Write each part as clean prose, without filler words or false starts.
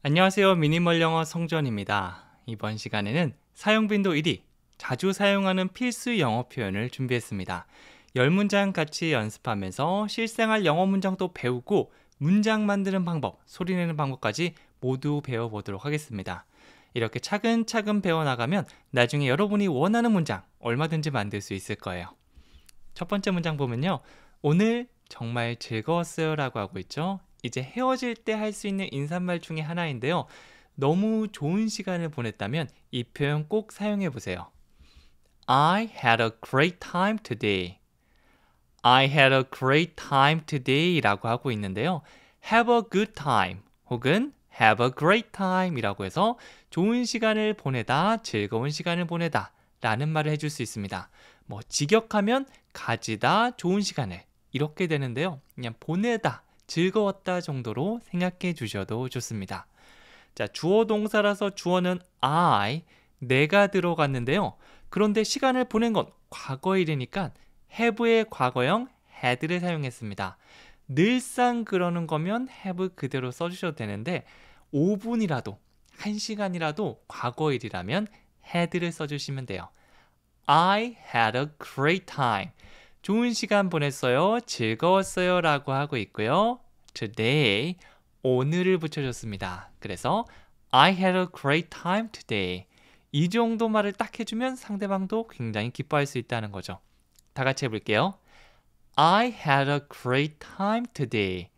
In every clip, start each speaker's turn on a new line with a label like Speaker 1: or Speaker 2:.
Speaker 1: 안녕하세요. 미니멀 영어 성전입니다. 이번 시간에는 사용빈도 1위, 자주 사용하는 필수 영어 표현을 준비했습니다. 10문장 같이 연습하면서 실생활 영어 문장도 배우고 문장 만드는 방법, 소리내는 방법까지 모두 배워보도록 하겠습니다. 이렇게 차근차근 배워나가면 나중에 여러분이 원하는 문장 얼마든지 만들 수 있을 거예요. 첫 번째 문장 보면요. 오늘 정말 즐거웠어요 라고 하고 있죠. 이제 헤어질 때 할 수 있는 인사말 중에 하나인데요. 너무 좋은 시간을 보냈다면 이 표현 꼭 사용해 보세요. I had a great time today. I had a great time today 라고 하고 있는데요. Have a good time 혹은 Have a great time 이라고 해서 좋은 시간을 보내다, 즐거운 시간을 보내다 라는 말을 해줄 수 있습니다. 뭐 직역하면 가지다, 좋은 시간을 이렇게 되는데요. 그냥 보내다, 즐거웠다 정도로 생각해 주셔도 좋습니다. 자, 주어 동사라서 주어는 I, 내가 들어갔는데요. 그런데 시간을 보낸 건 과거일이니까 have의 과거형 had를 사용했습니다. 늘상 그러는 거면 have 그대로 써주셔도 되는데 5분이라도, 1시간이라도 과거일이라면 had를 써주시면 돼요. I had a great time. 좋은 시간 보냈어요. 즐거웠어요. 라고 하고 있고요. Today, 오늘을 붙여줬습니다. 그래서 I had a great time today. 이 정도 말을 딱 해주면 상대방도 굉장히 기뻐할 수 있다는 거죠. 다 같이 해볼게요. I had a great time today.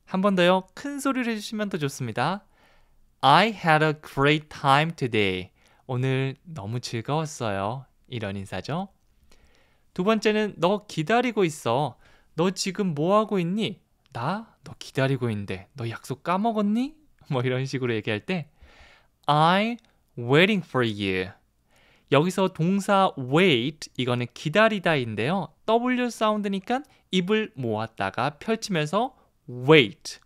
Speaker 1: 한 번 더요. 큰 소리를 해주시면 더 좋습니다. I had a great time today. 오늘 너무 즐거웠어요. 이런 인사죠. 두 번째는 너 기다리고 있어. 너 지금 뭐 하고 있니? 나? 너 기다리고 있는데 너 약속 까먹었니? 뭐 이런 식으로 얘기할 때 I'm waiting for you. 여기서 동사 wait 이거는 기다리다인데요. W 사운드니까 입을 모았다가 펼치면서 wait.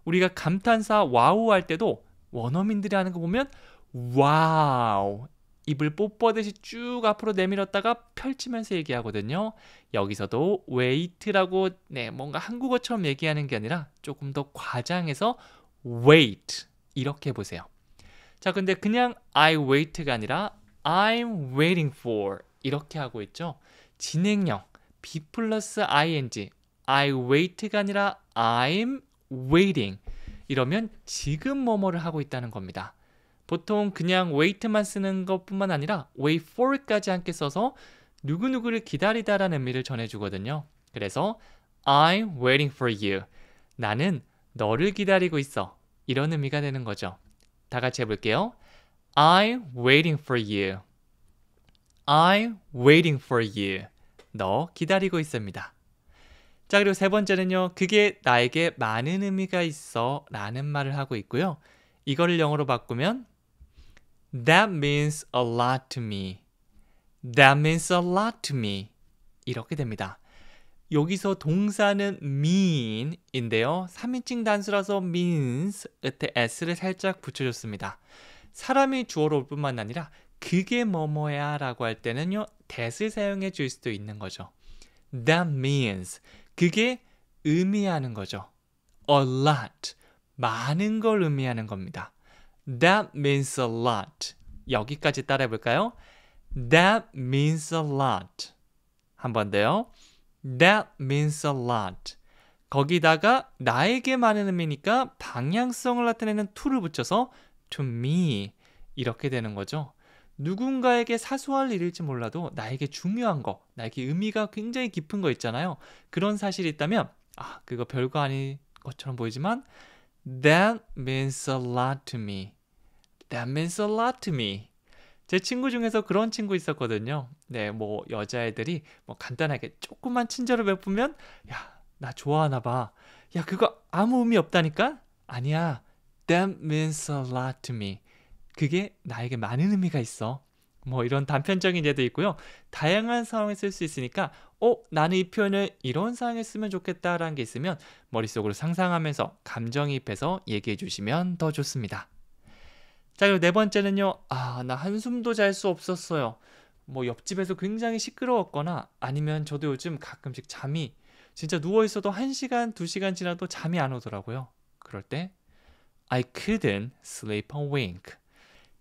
Speaker 1: 우리가 감탄사 와우 할 때도 원어민들이 하는 거 보면 와우. 입을 뽀뽀하듯이 쭉 앞으로 내밀었다가 펼치면서 얘기하거든요. 여기서도 wait라고 뭔가 한국어처럼 얘기하는 게 아니라 조금 더 과장해서 wait 이렇게 보세요. 자, 근데 그냥 I wait가 아니라 I'm waiting for 이렇게 하고 있죠. 진행형 be 플러스 ing I wait가 아니라 I'm waiting 이러면 지금 뭐뭐를 하고 있다는 겁니다. 보통 그냥 wait만 쓰는 것뿐만 아니라 wait for까지 함께 써서 누구누구를 기다리다라는 의미를 전해주거든요. 그래서 I'm waiting for you. 나는 너를 기다리고 있어. 이런 의미가 되는 거죠. 다 같이 해볼게요. I'm waiting for you. I'm waiting for you. 너 기다리고 있습니다. 자, 그리고 세 번째는요. 그게 나에게 많은 의미가 있어 라는 말을 하고 있고요. 이거를 영어로 바꾸면 That means a lot to me. That means a lot to me. 이렇게 됩니다. 여기서 동사는 mean인데요. 3인칭 단수라서 means 끝에 s를 살짝 붙여줬습니다. 사람이 주어로 올 뿐만 아니라 그게 뭐뭐야 라고 할 때는요. that을 사용해 줄 수도 있는 거죠. That means 그게 의미하는 거죠. A lot 많은 걸 의미하는 겁니다. That means a lot. 여기까지 따라해 볼까요? That means a lot. 한 번 더요. That means a lot. 거기다가 나에게 많은 의미니까 방향성을 나타내는 to를 붙여서 to me 이렇게 되는 거죠. 누군가에게 사소할 일일지 몰라도 나에게 중요한 거, 나에게 의미가 굉장히 깊은 거 있잖아요. 그런 사실이 있다면 그거 별거 아닌 것처럼 보이지만 That means a lot to me. That means a lot to me. 제 친구 중에서 그런 친구 있었거든요. 뭐 여자애들이 뭐 간단하게 조금만 친절을 베푸면 야, 나 좋아하나 봐. 야, 그거 아무 의미 없다니까? 아니야. That means a lot to me. 그게 나에게 많은 의미가 있어. 뭐 이런 단편적인 예도 있고요. 다양한 상황에 쓸 수 있으니까 나는 이 표현을 이런 상황에 쓰면 좋겠다라는 게 있으면 머릿속으로 상상하면서 감정이입해서 얘기해 주시면 더 좋습니다. 자, 그리고 네 번째는요. 나 한숨도 잘 수 없었어요. 뭐 옆집에서 굉장히 시끄러웠거나 아니면 저도 요즘 가끔씩 잠이 진짜 누워있어도 1시간, 2시간 지나도 잠이 안 오더라고요. 그럴 때 I couldn't sleep a wink.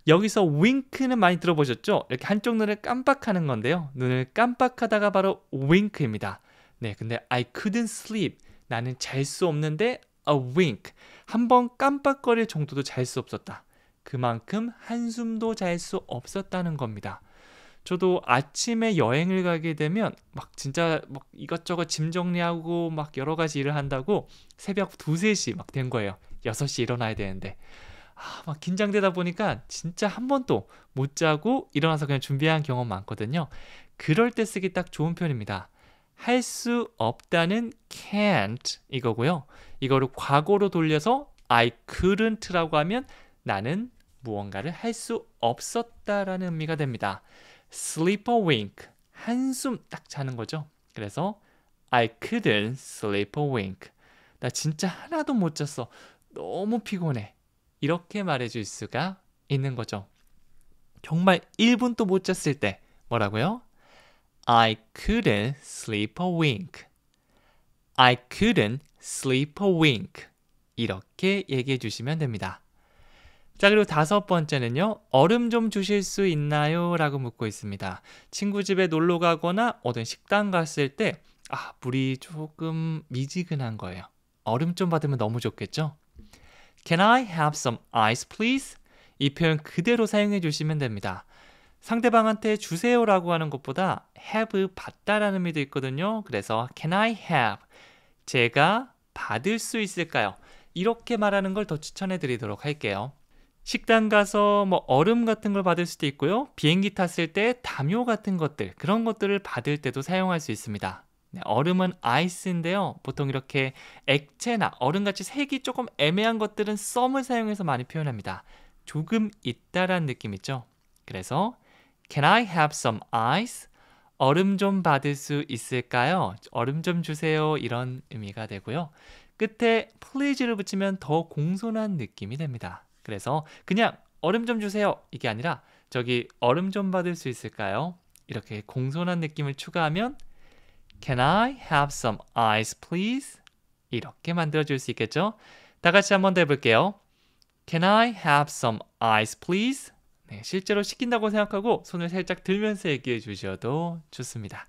Speaker 1: 여기서 wink는 많이 들어보셨죠? 이렇게 한쪽 눈을 깜빡하는 건데요. 눈을 깜빡하다가 바로 wink입니다. 네, 근데 I couldn't sleep. 나는 잘 수 없는데 a wink. 한 번 깜빡거릴 정도도 잘 수 없었다. 그만큼 한숨도 잘 수 없었다는 겁니다. 저도 아침에 여행을 가게 되면 막 진짜 막 이것저것 짐 정리하고 막 여러 가지 일을 한다고 새벽 2, 3시 막 된 거예요. 6시 일어나야 되는데. 막 긴장되다 보니까 진짜 한 번도 못 자고 일어나서 그냥 준비한 경험 많거든요. 그럴 때 쓰기 딱 좋은 표현입니다. 할 수 없다는 can't 이거고요. 이거를 과거로 돌려서 I couldn't라고 하면 나는 무언가를 할 수 없었다라는 의미가 됩니다. sleep a wink, 한숨 딱 자는 거죠. 그래서 I couldn't sleep a wink. 나 진짜 하나도 못 잤어. 너무 피곤해. 이렇게 말해줄 수가 있는 거죠. 정말 1분도 못 잤을 때 뭐라고요? I couldn't sleep a wink. I couldn't sleep a wink. 이렇게 얘기해 주시면 됩니다. 자, 그리고 5번째는요. 얼음 좀 주실 수 있나요? 라고 묻고 있습니다. 친구 집에 놀러 가거나 어떤 식당 갔을 때 물이 조금 미지근한 거예요. 얼음 좀 받으면 너무 좋겠죠? Can I have some ice, please? 이 표현 그대로 사용해 주시면 됩니다. 상대방한테 주세요라고 하는 것보다 have 받다라는 의미도 있거든요. 그래서 can I have? 제가 받을 수 있을까요? 이렇게 말하는 걸 더 추천해 드리도록 할게요. 식당 가서 뭐 얼음 같은 걸 받을 수도 있고요. 비행기 탔을 때 담요 같은 것들, 그런 것들을 받을 때도 사용할 수 있습니다. 네, 얼음은 아이스인데요. 보통 이렇게 액체나 얼음같이 색이 조금 애매한 것들은 썸을 사용해서 많이 표현합니다. 조금 있다란 느낌 있죠? 그래서 Can I have some ice? 얼음 좀 받을 수 있을까요? 얼음 좀 주세요. 이런 의미가 되고요. 끝에 please를 붙이면 더 공손한 느낌이 됩니다. 그래서 그냥 얼음 좀 주세요. 이게 아니라 저기 얼음 좀 받을 수 있을까요? 이렇게 공손한 느낌을 추가하면 Can I have some ice, please? 이렇게 만들어줄 수 있겠죠? 다 같이 한번 더 해볼게요. Can I have some ice, please? 네, 실제로 시킨다고 생각하고 손을 살짝 들면서 얘기해 주셔도 좋습니다.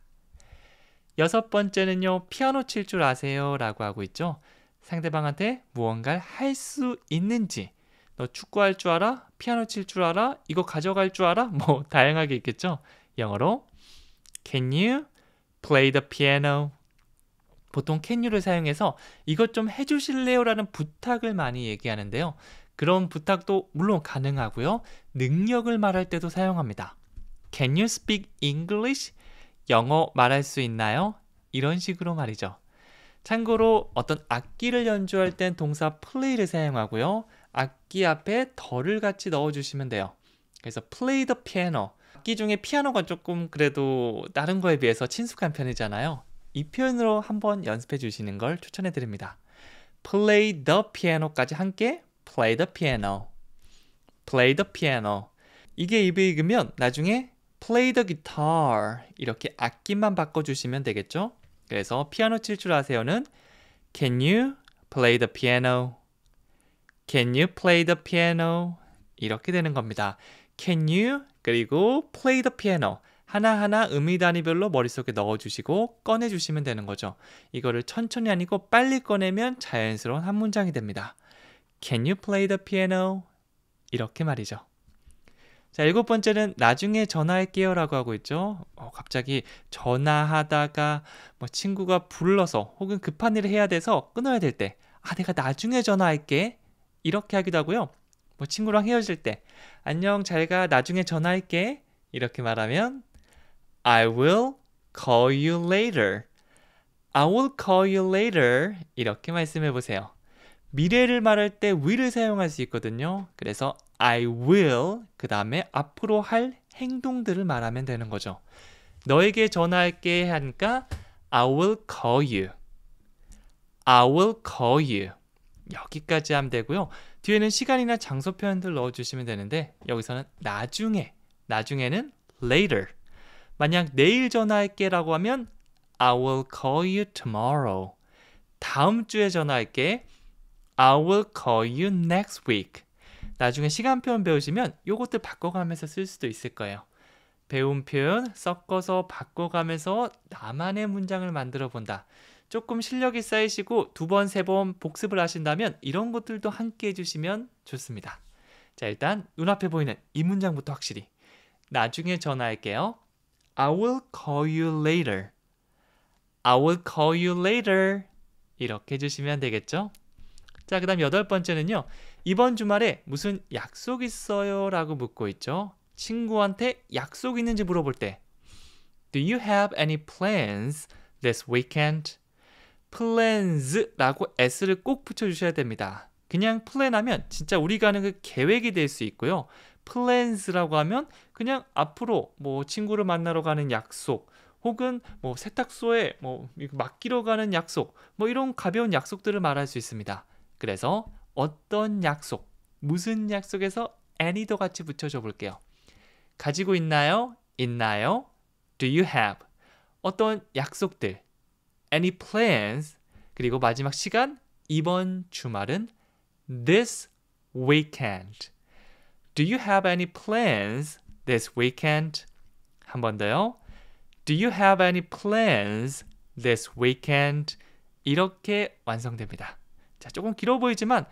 Speaker 1: 6번째는요. 피아노 칠 줄 아세요? 라고 하고 있죠. 상대방한테 무언가를 할 수 있는지 너 축구할 줄 알아? 피아노 칠 줄 알아? 이거 가져갈 줄 알아? 뭐 다양하게 있겠죠? 영어로 Can you play the piano? 보통 can you를 사용해서 이것 좀 해주실래요? 라는 부탁을 많이 얘기하는데요. 그런 부탁도 물론 가능하고요. 능력을 말할 때도 사용합니다. Can you speak English? 영어 말할 수 있나요? 이런 식으로 말이죠. 참고로 어떤 악기를 연주할 땐 동사 play를 사용하고요. 악기 앞에 더를 같이 넣어주시면 돼요. 그래서 play the piano. 악기 중에 피아노가 조금 그래도 다른 거에 비해서 친숙한 편이잖아요. 이 표현으로 한번 연습해 주시는 걸 추천해 드립니다. play the piano까지 함께 play the piano. play the piano. 이게 입에 익으면 나중에 play the guitar 이렇게 악기만 바꿔주시면 되겠죠? 그래서 피아노 칠 줄 아세요는 Can you play the piano? Can you play the piano? 이렇게 되는 겁니다. Can you 그리고 play the piano 하나하나 의미 단위별로 머릿속에 넣어주시고 꺼내주시면 되는 거죠. 이거를 천천히 아니고 빨리 꺼내면 자연스러운 한 문장이 됩니다. Can you play the piano? 이렇게 말이죠. 자, 7번째는 나중에 전화할게요 라고 하고 있죠. 갑자기 전화하다가 뭐 친구가 불러서 혹은 급한 일을 해야 돼서 끊어야 될 때 내가 나중에 전화할게 이렇게 하기도 하고요. 뭐 친구랑 헤어질 때 안녕 잘 가 나중에 전화할게 이렇게 말하면 I will call you later. I will call you later 이렇게 말씀해 보세요. 미래를 말할 때 will을 사용할 수 있거든요. 그래서 I will 그 다음에 앞으로 할 행동들을 말하면 되는 거죠. 너에게 전화할게 하니까 I will call you. I will call you. 여기까지 하면 되고요. 뒤에는 시간이나 장소 표현들 넣어주시면 되는데 여기서는 나중에는 later. 만약 내일 전화할게 라고 하면 I will call you tomorrow. 다음 주에 전화할게. I will call you next week. 나중에 시간 표현 배우시면 요것들 바꿔가면서 쓸 수도 있을 거예요. 배운 표현 섞어서 바꿔가면서 나만의 문장을 만들어 본다. 조금 실력이 쌓이시고 2번, 3번 복습을 하신다면 이런 것들도 함께 해주시면 좋습니다. 자, 일단 눈앞에 보이는 이 문장부터 확실히. 나중에 전화할게요. I will call you later. I will call you later. 이렇게 해주시면 되겠죠? 자, 그 다음 8번째는요. 이번 주말에 무슨 약속 있어요? 라고 묻고 있죠. 친구한테 약속 있는지 물어볼 때 Do you have any plans this weekend? plans라고 s를 꼭 붙여주셔야 됩니다. 그냥 plan 하면 진짜 우리가 하는 그 계획이 될 수 있고요. plans라고 하면 그냥 앞으로 뭐 친구를 만나러 가는 약속 혹은 뭐 세탁소에 뭐 맡기러 가는 약속 뭐 이런 가벼운 약속들을 말할 수 있습니다. 그래서 어떤 약속, 무슨 약속에서 any도 같이 붙여줘 볼게요. 가지고 있나요? 있나요? Do you have? 어떤 약속들, any plans, 그리고 마지막 시간, 이번 주말은 this weekend. Do you have any plans this weekend? 한 번 더요. Do you have any plans this weekend? 이렇게 완성됩니다. 자, 조금 길어 보이지만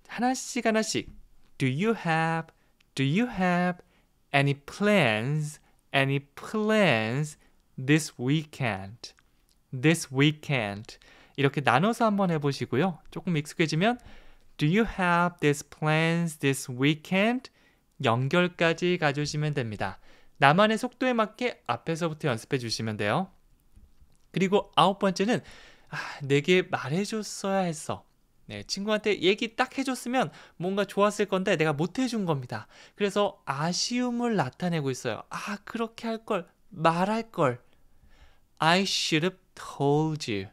Speaker 1: 하나씩 하나씩 Do you have? Do you have any plans? Any plans this weekend? This weekend. 이렇게 나눠서 한번 해보시고요. 조금 익숙해지면 Do you have these plans this weekend? 연결까지 가져오시면 됩니다. 나만의 속도에 맞게 앞에서부터 연습해 주시면 돼요. 그리고 9번째는 내게 말해줬어야 했어. 네, 친구한테 얘기 딱 해줬으면 뭔가 좋았을 건데 내가 못 해준 겁니다. 그래서 아쉬움을 나타내고 있어요. 그렇게 할 걸, 말할 걸. I should have told you.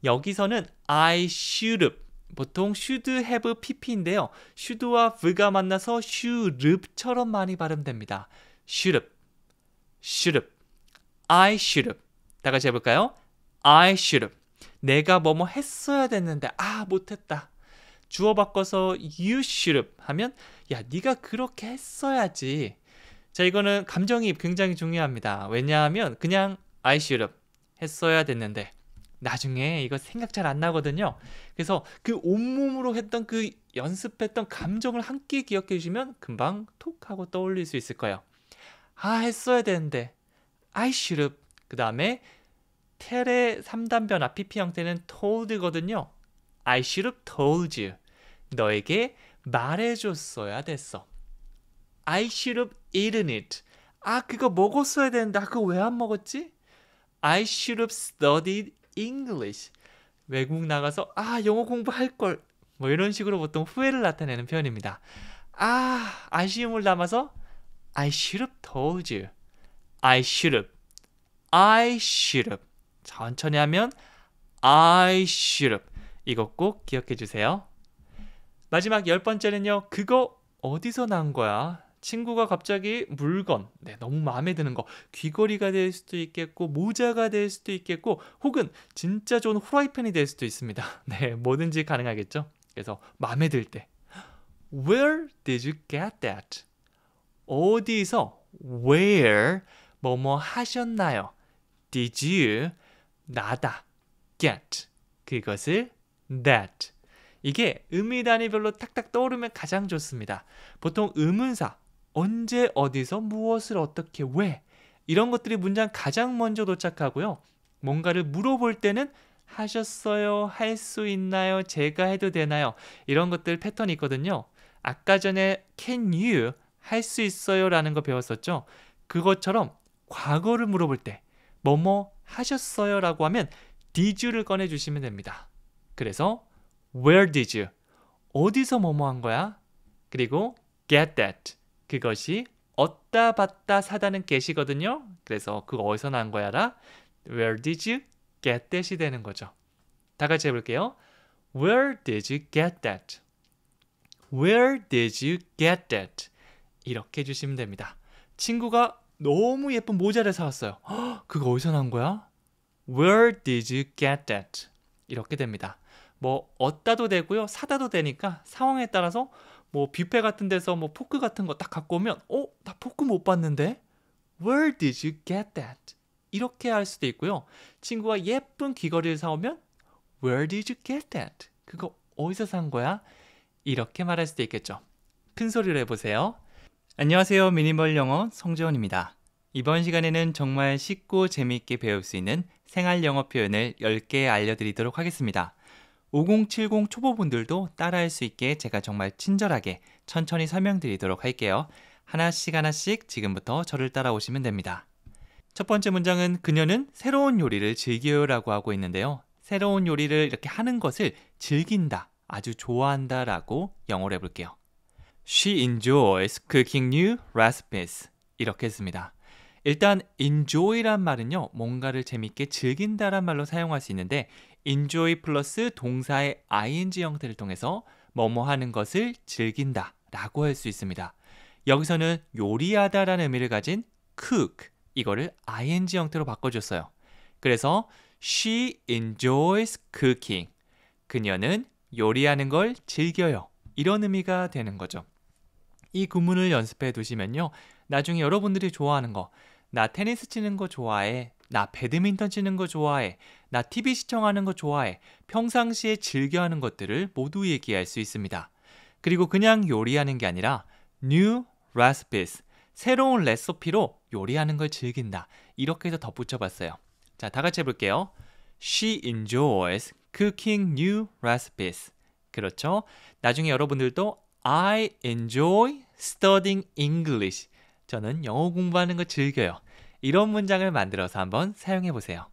Speaker 1: 여기서는 I should have, 보통 should have pp인데요. should와 v가 만나서 should have처럼 많이 발음됩니다. should have, should have, I should have. 다 같이 해볼까요? I should have. 내가 뭐뭐 했어야 됐는데 못했다. 주어 바꿔서 you should have 하면 야, 네가 그렇게 했어야지. 자, 이거는 감정이입 굉장히 중요합니다. 왜냐하면 그냥 I should have 했어야 됐는데 나중에 이거 생각 잘 안 나거든요. 그래서 그 온몸으로 했던 그 연습했던 감정을 함께 기억해 주시면 금방 톡 하고 떠올릴 수 있을 거예요. 했어야 되는데 I should have. 그 다음에 텔의 3단변 PP 형태는 told거든요. I should have told you. 너에게 말해줬어야 됐어. I should have eaten it. 그거 먹었어야 되는데 그거 왜 안 먹었지? I should have studied English. 외국 나가서 영어 공부할 걸. 뭐 이런 식으로 보통 후회를 나타내는 표현입니다. 아쉬움을 담아서 I should have told you. I should have. I should have. 천천히 하면 I should have. 이거 꼭 기억해 주세요. 마지막 10번째는요. 그거 어디서 난 거야? 친구가 갑자기 물건, 너무 마음에 드는 거, 귀걸이가 될 수도 있겠고 모자가 될 수도 있겠고 혹은 진짜 좋은 후라이팬이 될 수도 있습니다. 뭐든지 가능하겠죠. 그래서 마음에 들 때 Where did you get that? 어디서, where, 뭐뭐 하셨나요? Did you, 나다, get, 그것을, that. 이게 의미 단위별로 탁탁 떠오르면 가장 좋습니다. 보통 의문사, 언제, 어디서, 무엇을, 어떻게, 왜 이런 것들이 문장 가장 먼저 도착하고요. 뭔가를 물어볼 때는 하셨어요? 할 수 있나요? 제가 해도 되나요? 이런 것들 패턴이 있거든요. 아까 전에 can you, 할 수 있어요? 라는 거 배웠었죠. 그것처럼 과거를 물어볼 때 뭐뭐 하셨어요? 라고 하면 did you를 꺼내주시면 됩니다. 그래서 Where did you? 어디서 뭐뭐 한 거야? 그리고 get that. 그것이 얻다 받다 사다는 get이거든요. 그래서 그거 어디서 난 거야라? Where did you get that이 되는 거죠. 다 같이 해볼게요. Where did you get that? Where did you get that? 이렇게 해주시면 됩니다. 친구가 너무 예쁜 모자를 사왔어요. 그거 어디서 난 거야? Where did you get that? 이렇게 됩니다. 뭐 얻다도 되고요. 사다도 되니까 상황에 따라서 뭐 뷔페 같은 데서 뭐 포크 같은 거 딱 갖고 오면 나 포크 못 봤는데? Where did you get that? 이렇게 할 수도 있고요. 친구가 예쁜 귀걸이를 사오면 Where did you get that? 그거 어디서 산 거야? 이렇게 말할 수도 있겠죠. 큰 소리로 해보세요. 안녕하세요. 미니멀 영어 성재원입니다. 이번 시간에는 정말 쉽고 재미있게 배울 수 있는 생활 영어 표현을 10개 알려드리도록 하겠습니다. 5070 초보분들도 따라할 수 있게 제가 정말 친절하게 천천히 설명드리도록 할게요. 하나씩 지금부터 저를 따라오시면 됩니다. 첫 번째 문장은 그녀는 새로운 요리를 즐겨요 라고 하고 있는데요. 새로운 요리를 이렇게 하는 것을 즐긴다, 아주 좋아한다 라고 영어로 해볼게요. She enjoys cooking new recipes. 이렇게 했습니다. 일단 enjoy란 말은요, 뭔가를 재밌게 즐긴다란 말로 사용할 수 있는데 enjoy 플러스 동사의 ing 형태를 통해서 뭐뭐 하는 것을 즐긴다 라고 할 수 있습니다. 여기서는 요리하다 라는 의미를 가진 cook, 이거를 ing 형태로 바꿔줬어요. 그래서 she enjoys cooking. 그녀는 요리하는 걸 즐겨요. 이런 의미가 되는 거죠. 이 구문을 연습해 두시면요, 나중에 여러분들이 좋아하는 거, 나 테니스 치는 거 좋아해, 나 배드민턴 치는 거 좋아해, 나 TV 시청하는 거 좋아해, 평상시에 즐겨하는 것들을 모두 얘기할 수 있습니다. 그리고 그냥 요리하는 게 아니라 new recipes, 새로운 레시피로 요리하는 걸 즐긴다, 이렇게 해서 덧붙여봤어요. 자, 다 같이 해볼게요. She enjoys cooking new recipes. 그렇죠? 나중에 여러분들도 I enjoy studying English. 저는 영어 공부하는 거 즐겨요. 이런 문장을 만들어서 한번 사용해 보세요.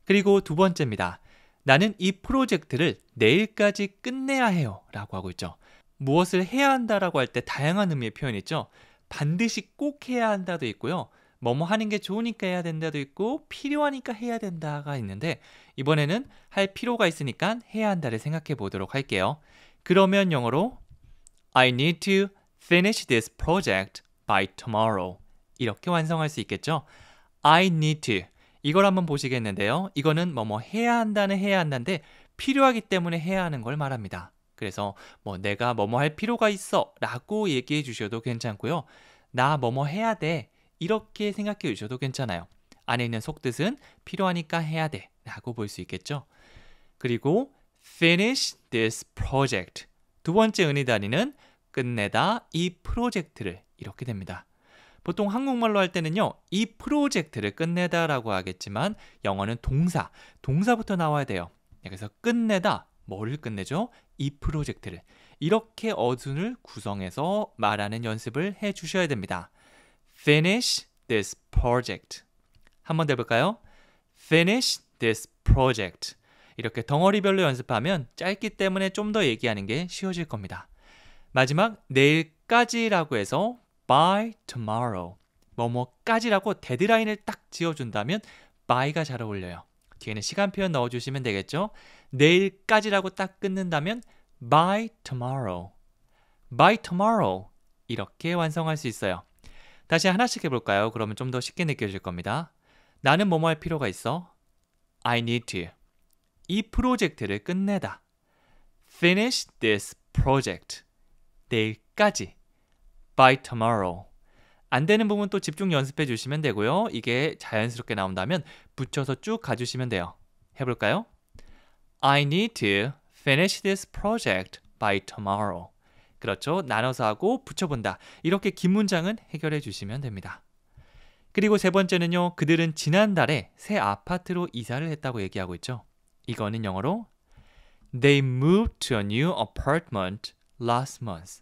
Speaker 1: 그리고 두 번째입니다. 나는 이 프로젝트를 내일까지 끝내야 해요 라고 하고 있죠. 무엇을 해야 한다라고 할 때 다양한 의미의 표현이 있죠. 반드시 꼭 해야 한다도 있고요. 뭐뭐 하는 게 좋으니까 해야 된다도 있고 필요하니까 해야 된다가 있는데 이번에는 할 필요가 있으니까 해야 한다를 생각해 보도록 할게요. 그러면 영어로 I need to finish this project by tomorrow. 이렇게 완성할 수 있겠죠? I need to. 이걸 한번 보시겠는데요. 이거는 뭐뭐 해야 한다는 해야 한다인데 필요하기 때문에 해야 하는 걸 말합니다. 그래서 뭐 내가 뭐뭐 할 필요가 있어 라고 얘기해 주셔도 괜찮고요. 나 뭐뭐 해야 돼. 이렇게 생각해 주셔도 괜찮아요. 안에 있는 속뜻은 필요하니까 해야 돼 라고 볼 수 있겠죠. 그리고 finish this project. 두 번째 은희 단위는 끝내다 이 프로젝트를, 이렇게 됩니다. 보통 한국말로 할 때는요, 이 프로젝트를 끝내다 라고 하겠지만 영어는 동사부터 나와야 돼요. 그래서 끝내다, 뭐를 끝내죠? 이 프로젝트를. 이렇게 어순을 구성해서 말하는 연습을 해 주셔야 됩니다. Finish this project. 한번 더 해볼까요? Finish this project. 이렇게 덩어리별로 연습하면 짧기 때문에 좀 더 얘기하는 게 쉬워질 겁니다. 마지막 내일까지라고 해서 by tomorrow. 뭐뭐까지라고 데드라인을 딱 지어준다면 by가 잘 어울려요. 뒤에는 시간 표현 넣어주시면 되겠죠. 내일까지라고 딱 끊는다면 by tomorrow. by tomorrow. 이렇게 완성할 수 있어요. 다시 하나씩 해볼까요? 그러면 좀 더 쉽게 느껴질 겁니다. 나는 뭐뭐 할 필요가 있어. I need to. 이 프로젝트를 끝내다. Finish this project. 내일까지. By tomorrow. 안 되는 부분 또 집중 연습해 주시면 되고요. 이게 자연스럽게 나온다면 붙여서 쭉 가주시면 돼요. 해볼까요? I need to finish this project by tomorrow. 그렇죠. 나눠서 하고 붙여본다. 이렇게 긴 문장은 해결해 주시면 됩니다. 그리고 세 번째는요. 그들은 지난달에 새 아파트로 이사를 했다고 얘기하고 있죠. 이거는 영어로 They moved to a new apartment last month.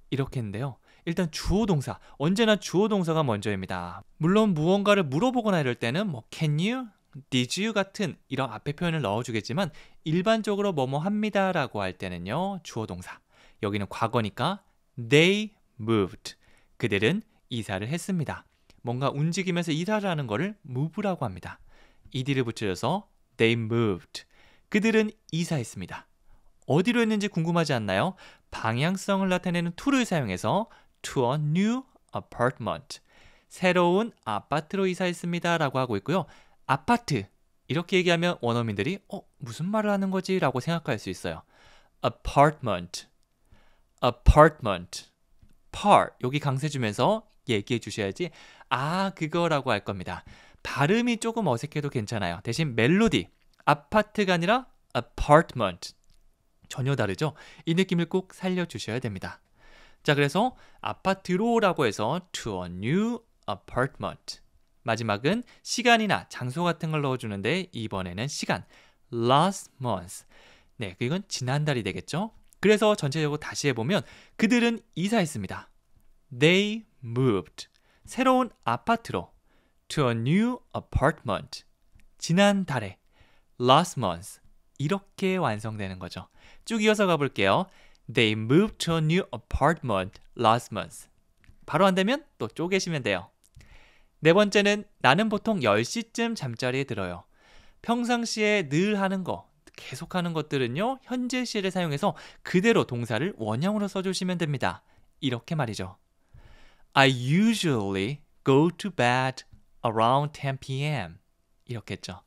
Speaker 1: 이렇게 했는데요. 일단 주어 동사, 언제나 주어 동사가 먼저입니다. 물론 무언가를 물어보거나 이럴 때는 뭐 can you, did you 같은 이런 앞에 표현을 넣어주겠지만 일반적으로 뭐뭐 합니다 라고 할 때는요. 주어 동사. 여기는 과거니까 they moved. 그들은 이사를 했습니다. 뭔가 움직이면서 이사를 하는 거를 move라고 합니다. ed를 붙여줘서 they moved. 그들은 이사했습니다. 어디로 했는지 궁금하지 않나요? 방향성을 나타내는 to를 사용해서 to a new apartment. 새로운 아파트로 이사했습니다 라고 하고 있고요. 아파트. 이렇게 얘기하면 원어민들이 무슨 말을 하는 거지? 라고 생각할 수 있어요. apartment, apartment, part 여기 강세 주면서 얘기해 주셔야지 아 그거라고 할 겁니다. 발음이 조금 어색해도 괜찮아요. 대신 멜로디 아파트가 아니라 apartment 전혀 다르죠? 이 느낌을 꼭 살려주셔야 됩니다. 자 그래서 아파트로라고 해서 to a new apartment 마지막은 시간이나 장소 같은 걸 넣어주는데 이번에는 시간 last month 네, 이건 지난달이 되겠죠? 그래서 전체적으로 다시 해보면 그들은 이사했습니다. They moved. 새로운 아파트로. To a new apartment. 지난달에. Last month. 이렇게 완성되는 거죠. 쭉 이어서 가볼게요. They moved to a new apartment last month. 바로 안 되면 또 쪼개시면 돼요. 네 번째는 나는 보통 10시쯤 잠자리에 들어요. 평상시에 늘 하는 거, 계속 하는 것들은요. 현재 시를 사용해서 그대로 동사를 원형으로 써주시면 됩니다. 이렇게 말이죠. I usually go to bed around 10 p.m. 이렇게 했죠.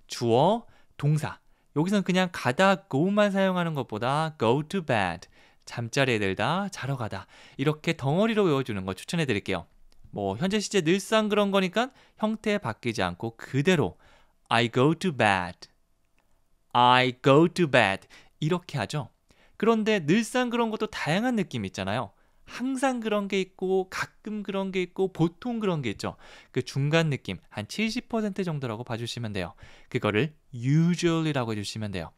Speaker 1: 주어, 동사. 여기서는 그냥 가다, go만 사용하는 것보다 go to bed, 잠자리에 들다, 자러 가다 이렇게 덩어리로 외워주는 거 추천해 드릴게요. 뭐 현재 시제 늘상 그런 거니까 형태 바뀌지 않고 그대로 I go to bed, I go to bed 이렇게 하죠. 그런데 늘상 그런 것도 다양한 느낌이 있잖아요. 항상 그런 게 있고 가끔 그런 게 있고 보통 그런 게 있죠. 그 중간 느낌 한 70% 정도라고 봐주시면 돼요. 그거를 usually라고 해주시면 돼요.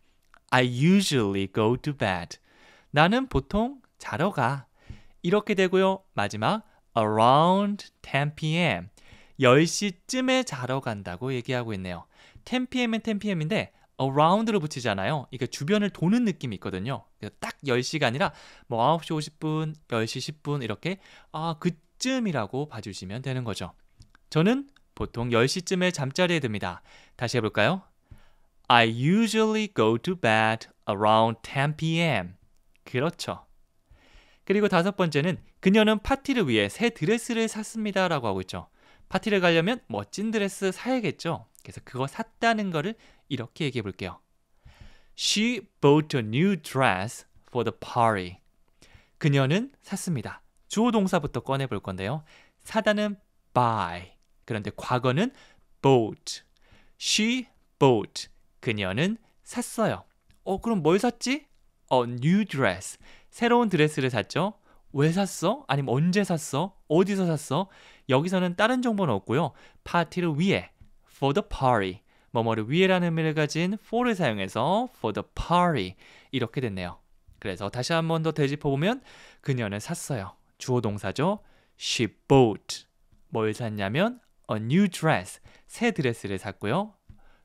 Speaker 1: I usually go to bed. 나는 보통 자러 가. 이렇게 되고요. 마지막 around 10 p.m. 10시쯤에 자러 간다고 얘기하고 있네요. 10 p.m은 10 p.m인데 around로 붙이잖아요. 이게 주변을 도는 느낌이 있거든요. 딱 10시가 아니라 뭐 9시 50분, 10시 10분 이렇게 그쯤이라고 봐주시면 되는 거죠. 저는 보통 10시쯤에 잠자리에 듭니다. 다시 해볼까요? I usually go to bed around 10 p.m. 그렇죠. 그리고 다섯 번째는 그녀는 파티를 위해 새 드레스를 샀습니다 라고 하고 있죠. 파티를 가려면 멋진 드레스 사야겠죠. 그래서 그거 샀다는 거를 이렇게 얘기해 볼게요. She bought a new dress for the party. 그녀는 샀습니다. 주어 동사부터 꺼내 볼 건데요. 사다는 buy. 그런데 과거는 bought. She bought. 그녀는 샀어요. 그럼 뭘 샀지? A new dress. 새로운 드레스를 샀죠. 왜 샀어? 아니면 언제 샀어? 어디서 샀어? 여기서는 다른 정보는 없고요. 파티를 위해 for the party. 뭐뭐를 위해라는 의미를 가진 for를 사용해서 for the party 이렇게 됐네요. 그래서 다시 한 번 더 되짚어보면 그녀는 샀어요. 주어 동사죠. She bought. 뭘 샀냐면 a new dress. 새 드레스를 샀고요.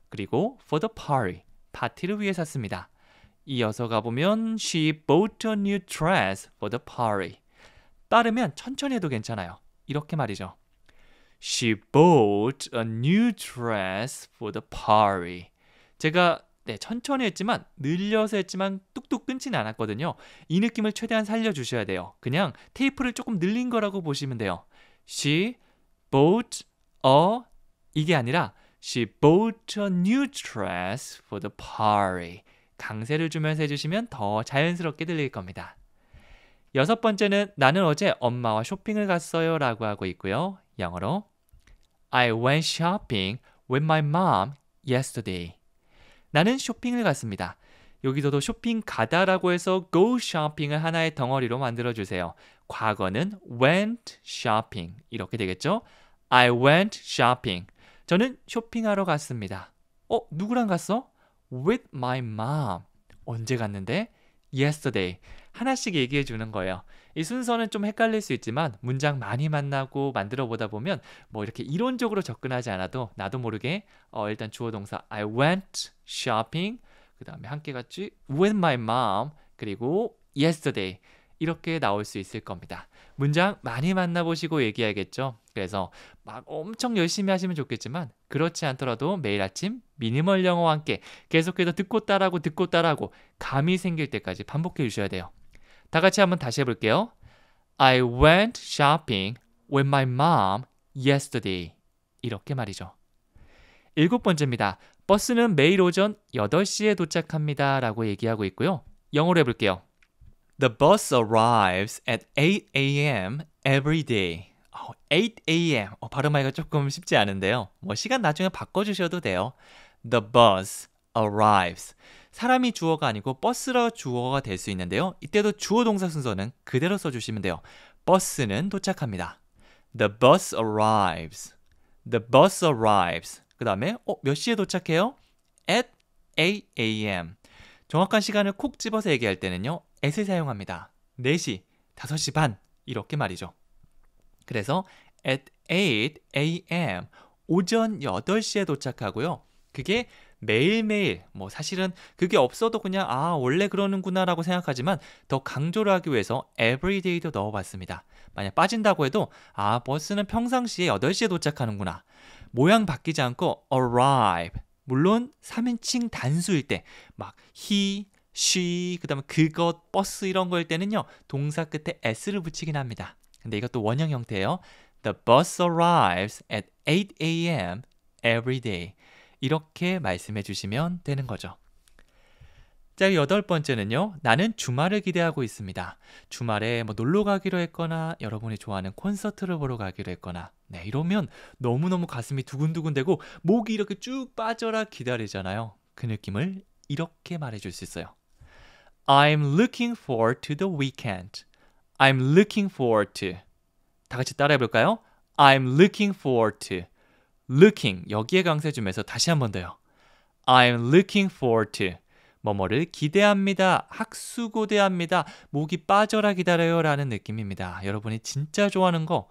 Speaker 1: 그리고 for the party. 파티를 위해 샀습니다. 이어서 가보면 She bought a new dress for the party. 빠르면 천천히 해도 괜찮아요. 이렇게 말이죠. She bought a new dress for the party. 제가 천천히 했지만 늘려서 했지만 뚝뚝 끊지는 않았거든요. 이 느낌을 최대한 살려주셔야 돼요. 그냥 테이프를 조금 늘린 거라고 보시면 돼요. She bought a 이게 아니라 She bought a new dress for the party. 강세를 주면서 해주시면 더 자연스럽게 들릴 겁니다. 여섯 번째는 나는 어제 엄마와 쇼핑을 갔어요 라고 하고 있고요. 영어로 I went shopping with my mom yesterday. 나는 쇼핑을 갔습니다. 여기서도 쇼핑 가다라고 해서 go shopping을 하나의 덩어리로 만들어주세요. 과거는 went shopping 이렇게 되겠죠? I went shopping. 저는 쇼핑하러 갔습니다. 누구랑 갔어? With my mom. 언제 갔는데? Yesterday. 하나씩 얘기해 주는 거예요. 이 순서는 좀 헷갈릴 수 있지만 문장 많이 만나고 만들어 보다 보면 뭐 이렇게 이론적으로 접근하지 않아도 나도 모르게 일단 주어 동사 I went shopping 그 다음에 함께 같이 with my mom 그리고 yesterday 이렇게 나올 수 있을 겁니다. 문장 많이 만나보시고 얘기해야겠죠. 그래서 막 엄청 열심히 하시면 좋겠지만 그렇지 않더라도 매일 아침 미니멀 영어와 함께 계속해서 듣고 따라하고 감이 생길 때까지 반복해 주셔야 돼요. 다 같이 한번 다시 해볼게요. I went shopping with my mom yesterday. 이렇게 말이죠. 일곱 번째입니다. 버스는 매일 오전 8시에 도착합니다 라고 얘기하고 있고요. 영어로 해볼게요. The bus arrives at 8 a.m. every day. 8 a.m. 발음하기가 조금 쉽지 않은데요. 시간 나중에 바꿔주셔도 돼요. The bus arrives. 사람이 주어가 아니고 버스로 주어가 될 수 있는데요. 이때도 주어 동사 순서는 그대로 써주시면 돼요. 버스는 도착합니다. The bus arrives. The bus arrives. 그 다음에 몇 시에 도착해요? At 8 a.m. 정확한 시간을 콕 집어서 얘기할 때는요. at을 사용합니다. 4시, 5시 반 이렇게 말이죠. 그래서 at 8 a.m. 오전 8시에 도착하고요. 그게 매일매일 사실은 그게 없어도 그냥 원래 그러는구나 라고 생각하지만 더 강조를 하기 위해서 everyday도 넣어봤습니다. 만약 빠진다고 해도 버스는 평상시에 8시에 도착하는구나. 모양 바뀌지 않고 arrive. 물론 3인칭 단수일 때 막 he, she, 그 다음에 그것, 버스 이런 거일 때는요. 동사 끝에 s를 붙이긴 합니다. 근데 이것도 원형 형태예요. The bus arrives at 8 a.m. every day. 이렇게 말씀해 주시면 되는 거죠. 자, 8번째는요. 나는 주말을 기대하고 있습니다. 주말에 놀러 가기로 했거나 여러분이 좋아하는 콘서트를 보러 가기로 했거나 이러면 너무너무 가슴이 두근두근되고 목이 이렇게 쭉 빠져라 기다리잖아요. 그 느낌을 이렇게 말해줄 수 있어요. I'm looking forward to the weekend. I'm looking forward to. 다 같이 따라해 볼까요? I'm looking forward to. looking, 여기에 강세 주면서 다시 한 번 더요. I'm looking forward to. 뭐뭐를 기대합니다. 학수고대합니다. 목이 빠져라 기다려요 라는 느낌입니다. 여러분이 진짜 좋아하는 거,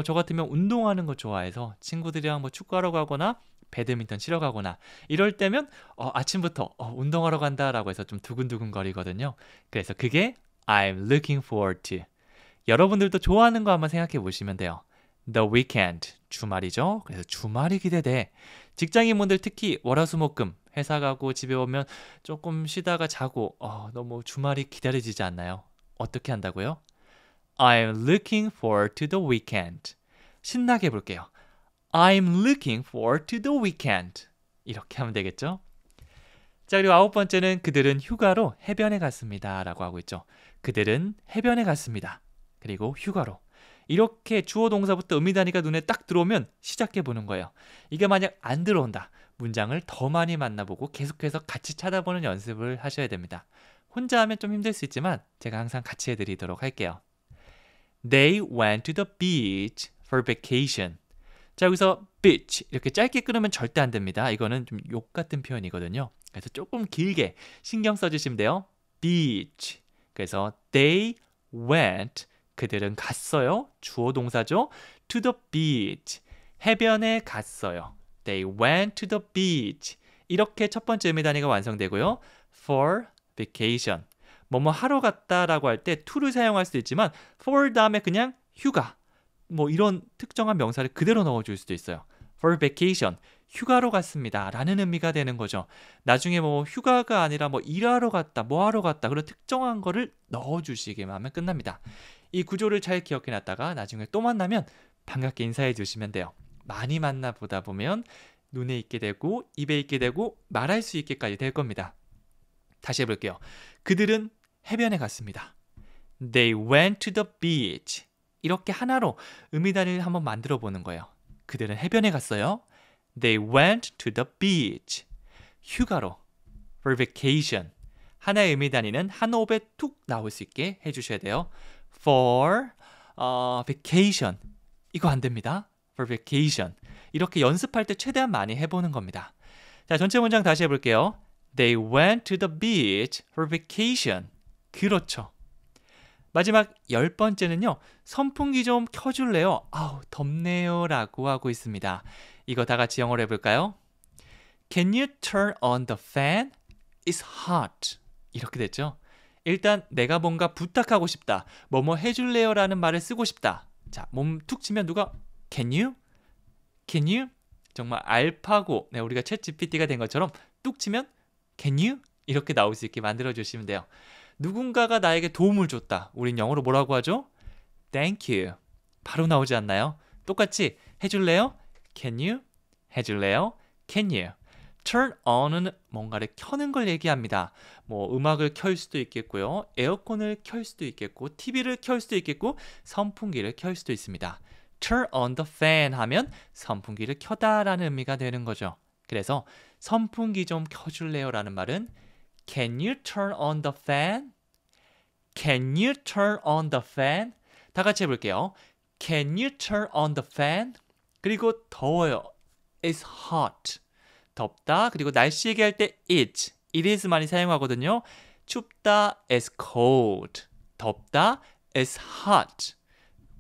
Speaker 1: 저 같으면 운동하는 거 좋아해서 친구들이랑 축구하러 가거나 배드민턴 치러 가거나 이럴 때면 아침부터 운동하러 간다라고 해서 좀 두근두근 거리거든요. 그래서 그게 I'm looking forward to. 여러분들도 좋아하는 거 한번 생각해 보시면 돼요. The weekend, 주말이죠. 그래서 주말이 기대돼. 직장인분들 특히 월화수목금 회사 가고 집에 오면 조금 쉬다가 자고 너무 주말이 기다려지지 않나요? 어떻게 한다고요? I'm looking forward to the weekend. 신나게 해볼게요. I'm looking forward to the weekend. 이렇게 하면 되겠죠? 자, 그리고 9번째는 그들은 휴가로 해변에 갔습니다 라고 하고 있죠. 그들은 해변에 갔습니다. 그리고 휴가로. 이렇게 주어 동사부터 의미 단위가 눈에 딱 들어오면 시작해 보는 거예요. 이게 만약 안 들어온다. 문장을 더 많이 만나보고 계속해서 같이 찾아보는 연습을 하셔야 됩니다. 혼자 하면 좀 힘들 수 있지만 제가 항상 같이 해드리도록 할게요. They went to the beach for vacation. 자, 여기서 beach 이렇게 짧게 끊으면 절대 안 됩니다. 이거는 좀 욕 같은 표현이거든요. 그래서 조금 길게 신경 써주시면 돼요. beach. 그래서 they went, 그들은 갔어요. 주어 동사죠. to the beach. 해변에 갔어요. They went to the beach. 이렇게 첫 번째 의미 단위가 완성되고요. For vacation. 뭐뭐 하러 갔다라고 할 때 to를 사용할 수도 있지만 for 다음에 그냥 휴가. 이런 특정한 명사를 그대로 넣어줄 수도 있어요. For vacation. 휴가로 갔습니다. 라는 의미가 되는 거죠. 나중에 휴가가 아니라 일하러 갔다, 하러 갔다 그런 특정한 거를 넣어주시기만 하면 끝납니다. 이 구조를 잘 기억해 놨다가 나중에 또 만나면 반갑게 인사해 주시면 돼요. 많이 만나보다 보면 눈에 있게 되고 입에 있게 되고 말할 수 있게까지 될 겁니다. 다시 해볼게요. 그들은 해변에 갔습니다. They went to the beach. 이렇게 하나로 의미 단위를 한번 만들어 보는 거예요. 그들은 해변에 갔어요. They went to the beach. 휴가로. For vacation. 하나의 의미 단위는 한 호흡에 툭 나올 수 있게 해주셔야 돼요. For vacation. 이거 안 됩니다. For vacation. 이렇게 연습할 때 최대한 많이 해보는 겁니다. 자, 전체 문장 다시 해볼게요. They went to the beach for vacation. 그렇죠. 마지막 10번째는요. 선풍기 좀 켜줄래요? 아우, 덥네요 라고 하고 있습니다. 이거 다 같이 영어로 해볼까요? Can you turn on the fan? It's hot. 이렇게 됐죠. 일단 내가 뭔가 부탁하고 싶다. 뭐뭐 해줄래요? 라는 말을 쓰고 싶다. 자, 몸 툭 치면 누가 Can you? Can you? 정말 알파고 우리가 챗 GPT가 된 것처럼 뚝 치면 Can you? 이렇게 나올 수 있게 만들어주시면 돼요. 누군가가 나에게 도움을 줬다. 우린 영어로 뭐라고 하죠? Thank you. 바로 나오지 않나요? 똑같이 해줄래요? Can you? 해줄래요? Can you? turn on은 뭔가를 켜는 걸 얘기합니다. 뭐 음악을 켤 수도 있겠고요. 에어컨을 켤 수도 있겠고 TV를 켤 수도 있겠고 선풍기를 켤 수도 있습니다. turn on the fan 하면 선풍기를 켜다라는 의미가 되는 거죠. 그래서 선풍기 좀 켜줄래요? 라는 말은 Can you turn on the fan? Can you turn on the fan? 다 같이 해볼게요. Can you turn on the fan? 그리고 더워요. It's hot. 덥다. 그리고 날씨 얘기할 때 it is 많이 사용하거든요. 춥다. It's cold. 덥다. It's hot.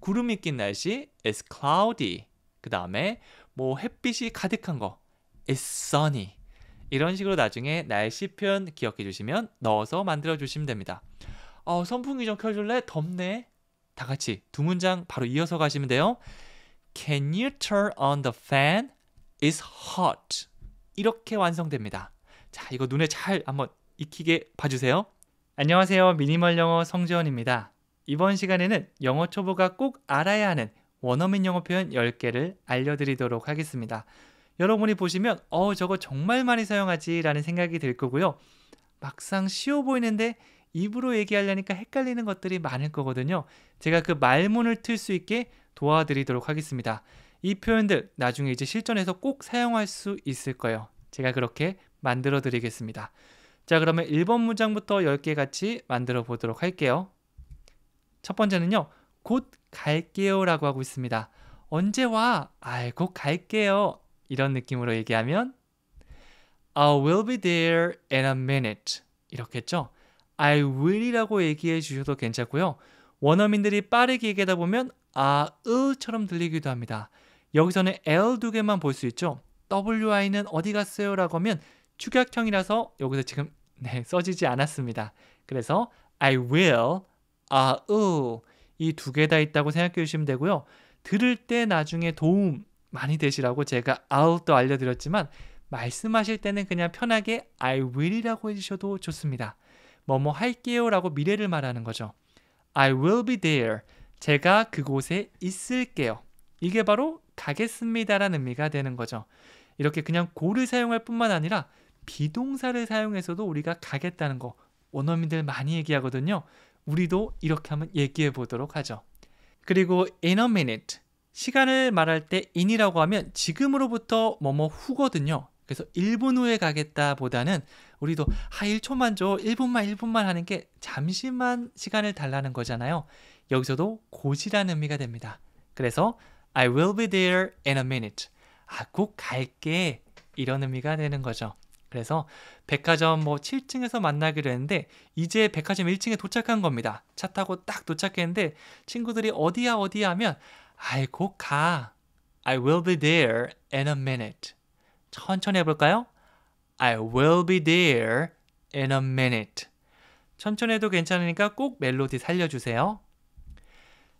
Speaker 1: 구름이 낀 날씨. It's cloudy. 그 다음에 뭐 햇빛이 가득한 거. It's sunny. 이런 식으로 나중에 날씨 표현 기억해 주시면 넣어서 만들어 주시면 됩니다. 선풍기 좀 켜줄래? 덥네. 다 같이 두 문장 바로 이어서 가시면 돼요. Can you turn on the fan? It's hot. 이렇게 완성됩니다. 자, 이거 눈에 잘 한번 익히게 봐주세요. 안녕하세요. 미니멀 영어 성지원입니다. 이번 시간에는 영어 초보가 꼭 알아야 하는 원어민 영어 표현 10개를 알려드리도록 하겠습니다. 여러분이 보시면 저거 정말 많이 사용하지 라는 생각이 들 거고요. 막상 쉬워 보이는데 입으로 얘기하려니까 헷갈리는 것들이 많을 거거든요. 제가 그 말문을 틀 수 있게 도와드리도록 하겠습니다. 이 표현들 나중에 이제 실전에서 꼭 사용할 수 있을 거예요. 제가 그렇게 만들어 드리겠습니다. 자, 그러면 1번 문장부터 10개 같이 만들어 보도록 할게요. 첫 번째는요. 곧 갈게요 라고 하고 있습니다. 언제 와? 곧 갈게요. 이런 느낌으로 얘기하면 I will be there in a minute. 이렇게 했죠. I will이라고 얘기해 주셔도 괜찮고요. 원어민들이 빠르게 얘기하다 보면 처럼 들리기도 합니다. 여기서는 L 두 개만 볼 수 있죠. WI는 어디 갔어요? 라고 하면 축약형이라서 여기서 지금 써지지 않았습니다. 그래서 I will, 이 두 개 다 있다고 생각해 주시면 되고요. 들을 때 나중에 도움 많이 되시라고 제가 I'll 또 알려드렸지만 말씀하실 때는 그냥 편하게 I will이라고 해주셔도 좋습니다. 뭐뭐 할게요 라고 미래를 말하는 거죠. I will be there. 제가 그곳에 있을게요. 이게 바로 가겠습니다라는 의미가 되는 거죠. 이렇게 그냥 go를 사용할 뿐만 아니라 비동사를 사용해서도 우리가 가겠다는 거 원어민들 많이 얘기하거든요. 우리도 이렇게 한번 얘기해 보도록 하죠. 그리고 in a minute. 시간을 말할 때 in이라고 하면 지금으로부터 뭐뭐 후거든요. 그래서 1분 후에 가겠다 보다는 우리도 1초만 줘, 1분만 하는 게 잠시만 시간을 달라는 거잖아요. 여기서도 곧이라는 의미가 됩니다. 그래서 I will be there in a minute. 곧 갈게. 이런 의미가 되는 거죠. 그래서 백화점 7층에서 만나기로 했는데 이제 백화점 1층에 도착한 겁니다. 차 타고 딱 도착했는데 친구들이 어디야 하면 곧 가. I will be there in a minute. 천천히 해볼까요? I will be there in a minute. 천천히 해도 괜찮으니까 꼭 멜로디 살려주세요.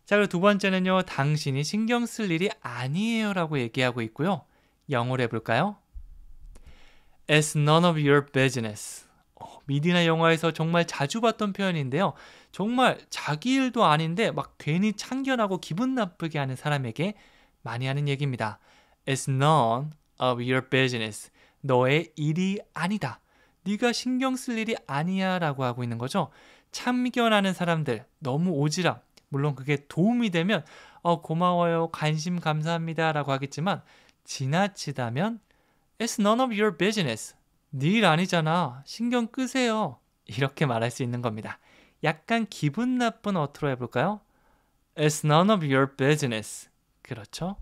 Speaker 1: 자, 그리고 두 번째는요. 당신이 신경 쓸 일이 아니에요 라고 얘기하고 있고요. 영어로 해볼까요? It's none of your business. 미디나 영화에서 정말 자주 봤던 표현인데요. 정말 자기 일도 아닌데 막 괜히 참견하고 기분 나쁘게 하는 사람에게 많이 하는 얘기입니다. It's none of your business. 너의 일이 아니다. 네가 신경 쓸 일이 아니야 라고 하고 있는 거죠. 참견하는 사람들 너무 오지랖. 물론 그게 도움이 되면 고마워요. 관심 감사합니다 라고 하겠지만 지나치다면 It's none of your business. 네 일 아니잖아. 신경 끄세요. 이렇게 말할 수 있는 겁니다. 약간 기분 나쁜 어투로 해볼까요? It's none of your business. 그렇죠?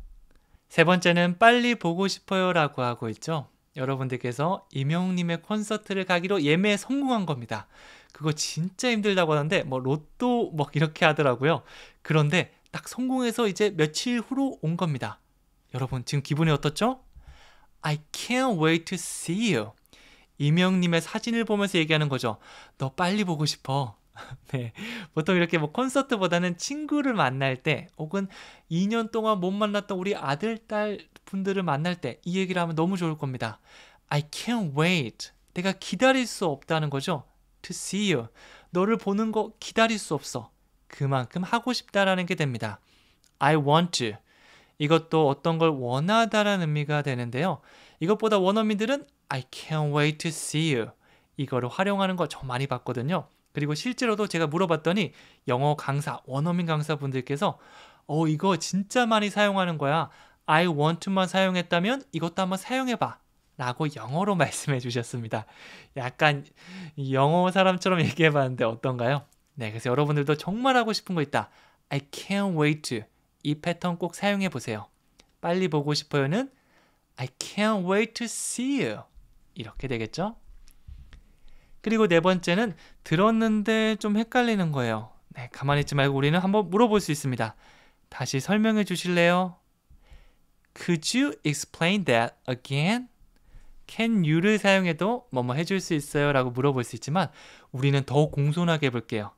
Speaker 1: 세 번째는 빨리 보고 싶어요 라고 하고 있죠. 여러분들께서 임영웅님의 콘서트를 가기로 예매에 성공한 겁니다. 그거 진짜 힘들다고 하는데 로또 이렇게 하더라고요. 그런데 딱 성공해서 이제 며칠 후로 온 겁니다. 여러분 지금 기분이 어떻죠? I can't wait to see you. 임영웅님의 사진을 보면서 얘기하는 거죠. 너 빨리 보고 싶어. 네, 보통 이렇게 콘서트보다는 친구를 만날 때 혹은 2년 동안 못 만났던 우리 아들, 딸 분들을 만날 때 이 얘기를 하면 너무 좋을 겁니다. I can't wait. 내가 기다릴 수 없다는 거죠. To see you. 너를 보는 거 기다릴 수 없어. 그만큼 하고 싶다라는 게 됩니다. I want to. 이것도 어떤 걸 원하다라는 의미가 되는데요. 이것보다 원어민들은 I can't wait to see you. 이거를 활용하는 거 저 많이 봤거든요. 그리고 실제로도 제가 물어봤더니 영어 강사, 원어민 강사분들께서 이거 진짜 많이 사용하는 거야. I want to만 사용했다면 이것도 한번 사용해봐. 라고 영어로 말씀해 주셨습니다. 약간 영어 사람처럼 얘기해 봤는데 어떤가요? 네, 그래서 여러분들도 정말 하고 싶은 거 있다. I can't wait to. 이 패턴 꼭 사용해 보세요. 빨리 보고 싶어요는 I can't wait to see you. 이렇게 되겠죠? 그리고 네 번째는 들었는데 좀 헷갈리는 거예요. 네, 가만히 있지 말고 우리는 한번 물어볼 수 있습니다. 다시 설명해 주실래요? Could you explain that again? Can you를 사용해도 뭐뭐 해줄 수 있어요? 라고 물어볼 수 있지만 우리는 더 공손하게 해볼게요.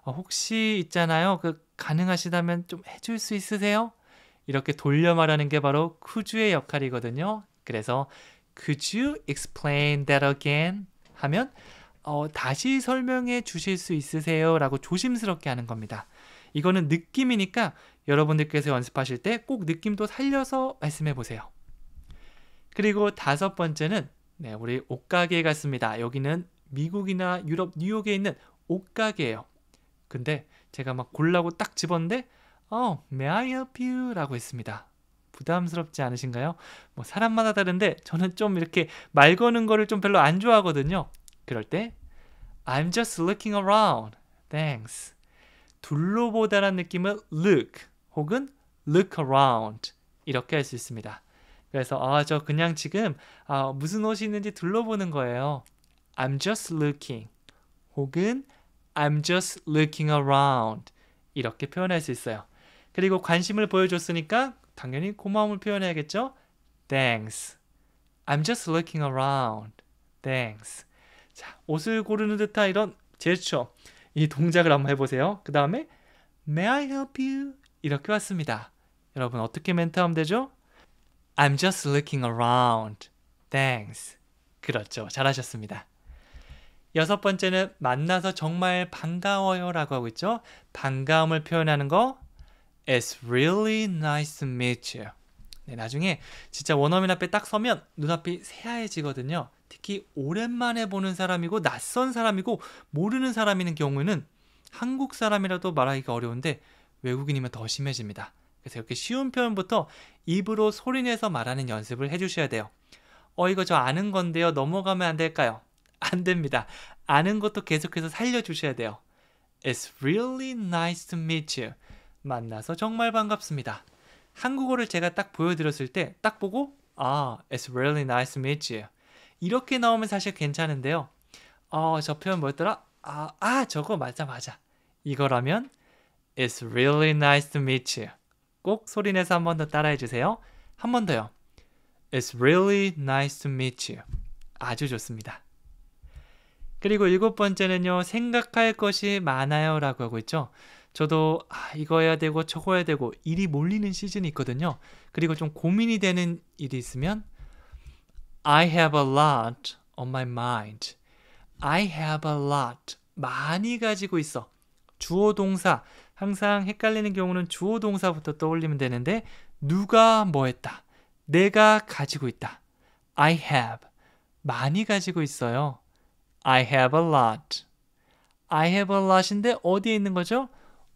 Speaker 1: 혹시 있잖아요. 가능하시다면 좀 해줄 수 있으세요? 이렇게 돌려 말하는 게 바로 could의 역할이거든요. 그래서 Could you explain that again? 하면 다시 설명해 주실 수 있으세요? 라고 조심스럽게 하는 겁니다. 이거는 느낌이니까 여러분들께서 연습하실 때 꼭 느낌도 살려서 말씀해 보세요. 그리고 다섯 번째는 우리 옷가게에 갔습니다. 여기는 미국이나 유럽, 뉴욕에 있는 옷가게예요. 근데 제가 막 골라고 딱 집었는데 May I help you? 라고 했습니다. 부담스럽지 않으신가요? 뭐 사람마다 다른데 저는 좀 이렇게 말 거는 거를 좀 별로 안 좋아하거든요. 그럴 때 I'm just looking around. Thanks. 둘러보다라는 느낌은 look 혹은 look around 이렇게 할 수 있습니다. 그래서 저 그냥 지금 무슨 옷이 있는지 둘러보는 거예요. I'm just looking 혹은 I'm just looking around 이렇게 표현할 수 있어요. 그리고 관심을 보여줬으니까 당연히 고마움을 표현해야겠죠? Thanks. I'm just looking around. Thanks. 자, 옷을 고르는 듯한 이런 제스처, 이 동작을 한번 해보세요. 그 다음에 May I help you? 이렇게 왔습니다. 여러분 어떻게 멘트하면 되죠? I'm just looking around. Thanks. 그렇죠. 잘하셨습니다. 여섯 번째는 만나서 정말 반가워요 라고 하고 있죠. 반가움을 표현하는 거 It's really nice to meet you. 네, 나중에 진짜 원어민 앞에 딱 서면 눈앞이 새하얘지거든요. 특히 오랜만에 보는 사람이고 낯선 사람이고 모르는 사람인 경우에는 한국 사람이라도 말하기가 어려운데 외국인이면 더 심해집니다. 그래서 이렇게 쉬운 표현부터 입으로 소리내서 말하는 연습을 해주셔야 돼요. 이거 저 아는 건데요. 넘어가면 안 될까요? 안 됩니다. 아는 것도 계속해서 살려주셔야 돼요. It's really nice to meet you. 만나서 정말 반갑습니다. 한국어를 제가 딱 보여드렸을 때 딱 보고 It's really nice to meet you. 이렇게 나오면 사실 괜찮은데요. 저 표현 뭐였더라? 저거 맞아. 이거라면 It's really nice to meet you. 꼭 소리내서 한 번 더 따라해 주세요. 한 번 더요. It's really nice to meet you. 아주 좋습니다. 그리고 일곱 번째는요. 생각할 것이 많아요 라고 하고 있죠. 저도 이거 해야 되고 저거 해야 되고 일이 몰리는 시즌이 있거든요. 그리고 좀 고민이 되는 일이 있으면 I have a lot on my mind. I have a lot. 많이 가지고 있어. 주어 동사. 항상 헷갈리는 경우는 주어 동사부터 떠올리면 되는데 누가 뭐 했다. 내가 가지고 있다. I have. 많이 가지고 있어요. I have a lot. I have a lot인데 어디에 있는 거죠?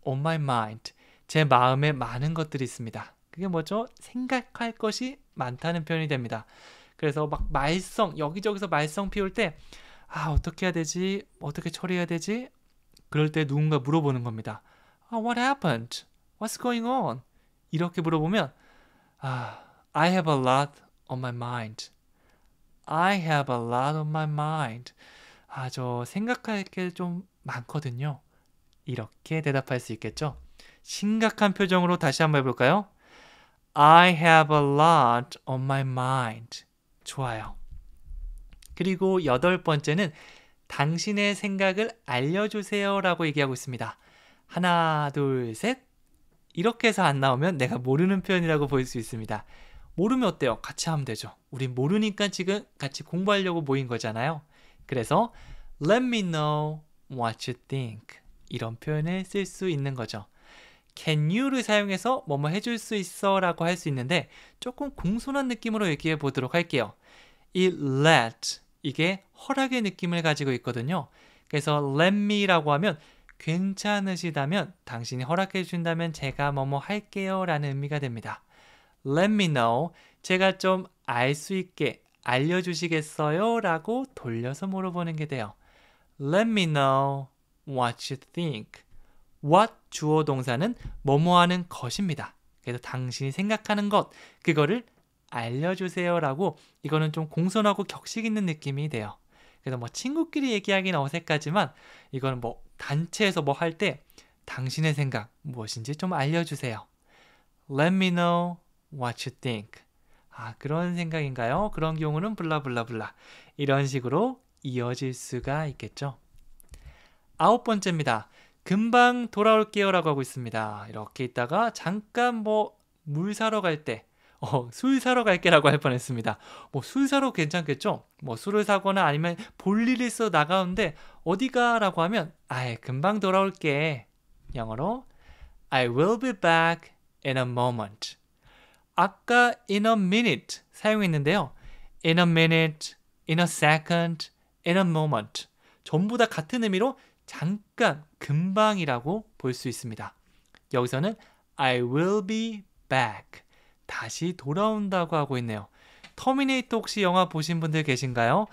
Speaker 1: On my mind. 제 마음에 많은 것들이 있습니다. 그게 뭐죠? 생각할 것이 많다는 표현이 됩니다. 그래서 막 말썽, 여기저기서 말썽 피울 때 어떻게 해야 되지? 어떻게 처리해야 되지? 그럴 때 누군가 물어보는 겁니다. What happened? What's going on? 이렇게 물어보면 I have a lot on my mind. I have a lot on my mind. 저 생각할 게 좀 많거든요. 이렇게 대답할 수 있겠죠? 심각한 표정으로 다시 한번 해볼까요? I have a lot on my mind. 좋아요. 그리고 여덟 번째는 당신의 생각을 알려주세요 라고 얘기하고 있습니다. 하나, 둘, 셋. 이렇게 해서 안 나오면 내가 모르는 표현이라고 보일 수 있습니다. 모르면 어때요? 같이 하면 되죠. 우린 모르니까 지금 같이 공부하려고 모인 거잖아요. 그래서 Let me know what you think. 이런 표현을 쓸 수 있는 거죠. Can you를 사용해서 뭐뭐 해줄 수 있어 라고 할 수 있는데 조금 공손한 느낌으로 얘기해 보도록 할게요. 이 let 이게 허락의 느낌을 가지고 있거든요. 그래서 let me라고 하면 괜찮으시다면 당신이 허락해 준다면 제가 뭐뭐 할게요 라는 의미가 됩니다. Let me know 제가 좀 알 수 있게 알려주시겠어요? 라고 돌려서 물어보는 게 돼요. Let me know what you think. What 주어 동사는 뭐뭐 하는 것입니다. 그래서 당신이 생각하는 것 그거를 알려주세요 라고 이거는 좀 공손하고 격식 있는 느낌이 돼요. 그래서 뭐 친구끼리 얘기하기는 어색하지만 이거는 뭐 단체에서 뭐 할 때 당신의 생각 무엇인지 좀 알려주세요. Let me know what you think. 그런 생각인가요? 그런 경우는 블라블라블라. 이런 식으로 이어질 수가 있겠죠. 9번째입니다. 금방 돌아올게요 라고 하고 있습니다. 이렇게 있다가 잠깐 뭐 물 사러 갈 때 술 사러 갈게 라고 할 뻔했습니다. 뭐 술 사러 괜찮겠죠? 뭐 술을 사거나 아니면 볼일 있어 나가는데 어디가? 라고 하면 금방 돌아올게. 영어로 I will be back in a moment. 아까 in a minute 사용했는데요. in a minute, in a second, in a moment. 전부 다 같은 의미로 잠깐, 금방이라고 볼 수 있습니다. 여기서는 I will be back. 다시 돌아온다고 하고 있네요. 터미네이터 혹시 영화 보신 분들 계신가요?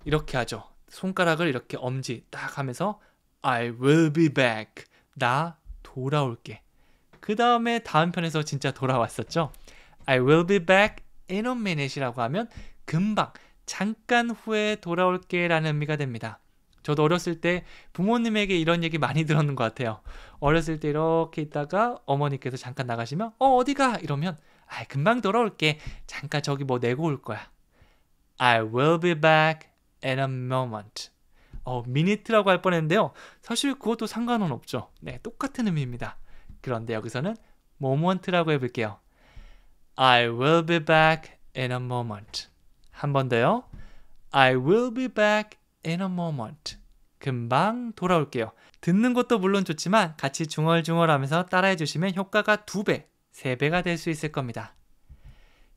Speaker 1: 이렇게 하죠. 손가락을 이렇게 엄지 딱 하면서 I will be back. 나 돌아올게. 그 다음에 다음 편에서 진짜 돌아왔었죠. I will be back in a minute이라고 하면 금방, 잠깐 후에 돌아올게 라는 의미가 됩니다. 저도 어렸을 때 부모님에게 이런 얘기 많이 들었는 것 같아요. 어렸을 때 이렇게 있다가 어머니께서 잠깐 나가시면 어디가? 이러면 금방 돌아올게. 잠깐 저기 뭐 내고 올 거야. I will be back in a moment. minute라고 할 뻔했는데요. 사실 그것도 상관은 없죠. 네, 똑같은 의미입니다. 그런데 여기서는 moment라고 해볼게요. I will be back in a moment. 한 번 더요. I will be back in a moment. 금방 돌아올게요. 듣는 것도 물론 좋지만 같이 중얼중얼하면서 따라해 주시면 효과가 2배, 3배가 될 수 있을 겁니다.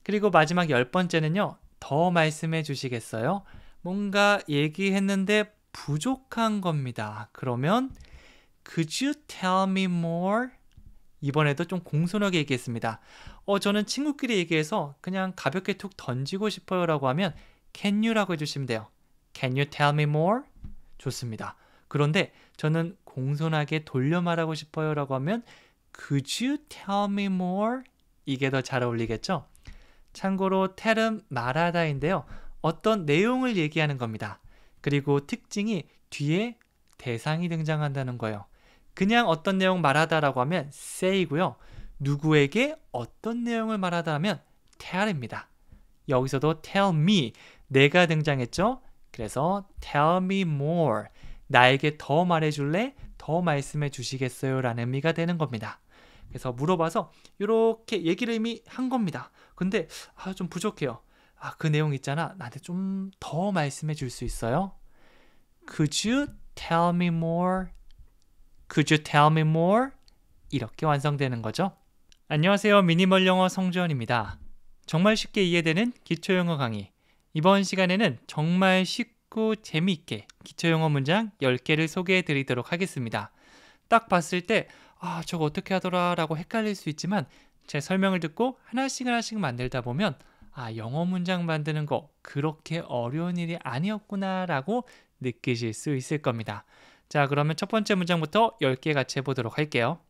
Speaker 1: 그리고 마지막 10번째는요. 더 말씀해 주시겠어요? 뭔가 얘기했는데 부족한 겁니다. 그러면 Could you tell me more? 이번에도 좀 공손하게 얘기했습니다. 저는 친구끼리 얘기해서 그냥 가볍게 툭 던지고 싶어요 라고 하면 Can you라고 해주시면 돼요. Can you tell me more? 좋습니다. 그런데 저는 공손하게 돌려 말하고 싶어요 라고 하면 Could you tell me more? 이게 더 잘 어울리겠죠? 참고로 tell은 말하다인데요. 어떤 내용을 얘기하는 겁니다. 그리고 특징이 뒤에 대상이 등장한다는 거예요. 그냥 어떤 내용 말하다라고 하면 say고요. 누구에게 어떤 내용을 말하다 하면 tell입니다. 여기서도 tell me, 내가 등장했죠? 그래서 tell me more, 나에게 더 말해줄래? 더 말씀해 주시겠어요? 라는 의미가 되는 겁니다. 그래서 물어봐서 이렇게 얘기를 이미 한 겁니다. 근데 좀 부족해요. 그 내용 있잖아. 나한테 좀 더 말씀해 줄 수 있어요? Could you tell me more? Could you tell me more? 이렇게 완성되는 거죠. 안녕하세요. 미니멀 영어 성주현입니다. 정말 쉽게 이해되는 기초영어 강의. 이번 시간에는 정말 쉽고 재미있게 기초영어 문장 10개를 소개해 드리도록 하겠습니다. 딱 봤을 때 저거 어떻게 하더라 라고 헷갈릴 수 있지만 제 설명을 듣고 하나씩 만들다 보면 영어 문장 만드는 거 그렇게 어려운 일이 아니었구나 라고 느끼실 수 있을 겁니다. 자, 그러면 첫 번째 문장부터 10개 같이 해보도록 할게요.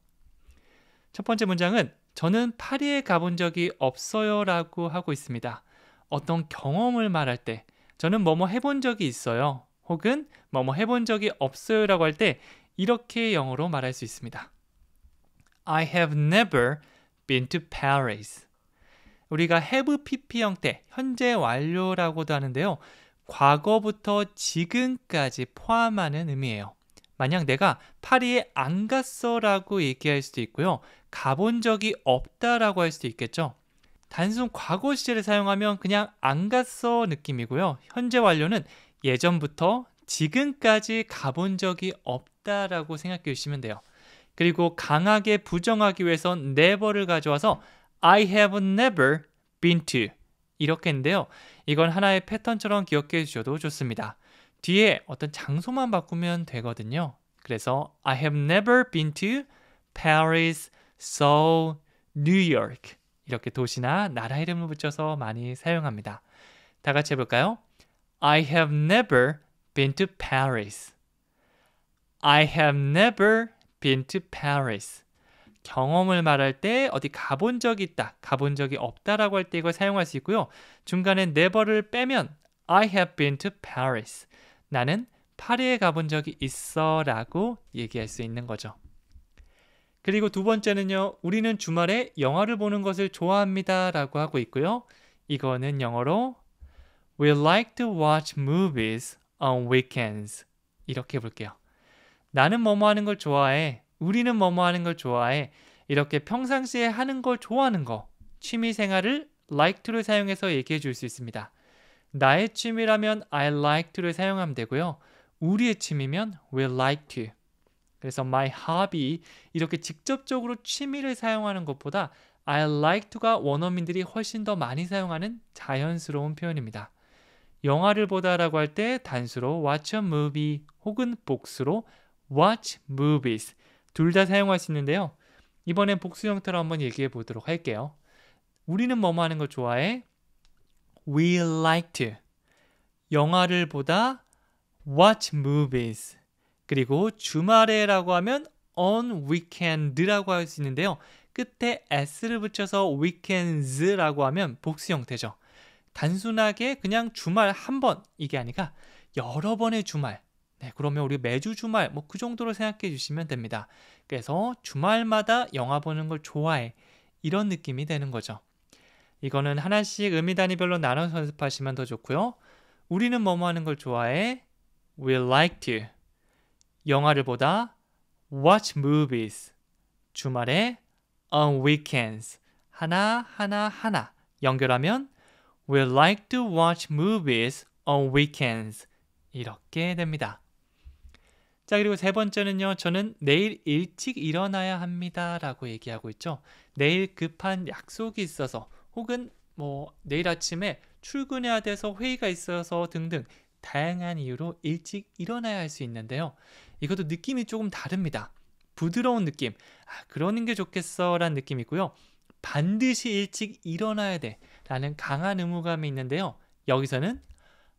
Speaker 1: 첫 번째 문장은 저는 파리에 가본 적이 없어요 라고 하고 있습니다. 어떤 경험을 말할 때 저는 뭐뭐 해본 적이 있어요. 혹은 뭐뭐 해본 적이 없어요 라고 할 때 이렇게 영어로 말할 수 있습니다. I have never been to Paris. 우리가 have pp 형태, 현재 완료라고도 하는데요. 과거부터 지금까지 포함하는 의미예요. 만약 내가 파리에 안 갔어 라고 얘기할 수도 있고요. 가본 적이 없다 라고 할 수도 있겠죠. 단순 과거 시제를 사용하면 그냥 안 갔어 느낌이고요. 현재 완료는 예전부터 지금까지 가본 적이 없다 라고 생각해 주시면 돼요. 그리고 강하게 부정하기 위해서 never를 가져와서 I have never been to 이렇게 했는데요. 이건 하나의 패턴처럼 기억해 주셔도 좋습니다. 뒤에 어떤 장소만 바꾸면 되거든요. 그래서 I have never been to Paris, Seoul, New York 이렇게 도시나 나라 이름을 붙여서 많이 사용합니다. 다 같이 해볼까요? I have never been to Paris. I have never been to Paris. 경험을 말할 때 어디 가본 적이 있다, 가본 적이 없다라고 할 때 이걸 사용할 수 있고요. 중간에 never를 빼면 I have been to Paris. 나는 파리에 가본 적이 있어 라고 얘기할 수 있는 거죠. 그리고 두 번째는요. 우리는 주말에 영화를 보는 것을 좋아합니다 라고 하고 있고요. 이거는 영어로 We like to watch movies on weekends. 이렇게 볼게요. 나는 뭐뭐 하는 걸 좋아해. 우리는 뭐뭐 하는 걸 좋아해. 이렇게 평상시에 하는 걸 좋아하는 거. 취미 생활을 like to를 사용해서 얘기해 줄 수 있습니다. 나의 취미라면 I like to를 사용하면 되고요. 우리의 취미면 we like to. 그래서 my hobby 이렇게 직접적으로 취미를 사용하는 것보다 I like to가 원어민들이 훨씬 더 많이 사용하는 자연스러운 표현입니다. 영화를 보다라고 할 때 단수로 watch a movie 혹은 복수로 watch movies 둘 다 사용할 수 있는데요. 이번엔 복수 형태로 한번 얘기해 보도록 할게요. 우리는 뭐뭐 하는 걸 좋아해? We like to. 영화를 보다 watch movies. 그리고 주말에라고 하면 on weekend라고 할 수 있는데요. 끝에 s를 붙여서 weekends라고 하면 복수 형태죠. 단순하게 그냥 주말 한 번 이게 아니라 여러 번의 주말. 네, 그러면 우리 매주 주말 뭐 그 정도로 생각해 주시면 됩니다. 그래서 주말마다 영화 보는 걸 좋아해. 이런 느낌이 되는 거죠. 이거는 하나씩 의미 단위별로 나눠서 연습하시면 더 좋고요. 우리는 뭐뭐 하는 걸 좋아해? We like to. 영화를 보다 watch movies. 주말에 on weekends. 하나 연결하면 We like to watch movies on weekends. 이렇게 됩니다. 자, 그리고 세 번째는요. 저는 내일 일찍 일어나야 합니다 라고 얘기하고 있죠. 내일 급한 약속이 있어서 혹은 뭐 내일 아침에 출근해야 돼서 회의가 있어서 등등 다양한 이유로 일찍 일어나야 할 수 있는데요. 이것도 느낌이 조금 다릅니다. 부드러운 느낌, 그러는 게 좋겠어 라는 느낌이고요. 반드시 일찍 일어나야 돼 라는 강한 의무감이 있는데요. 여기서는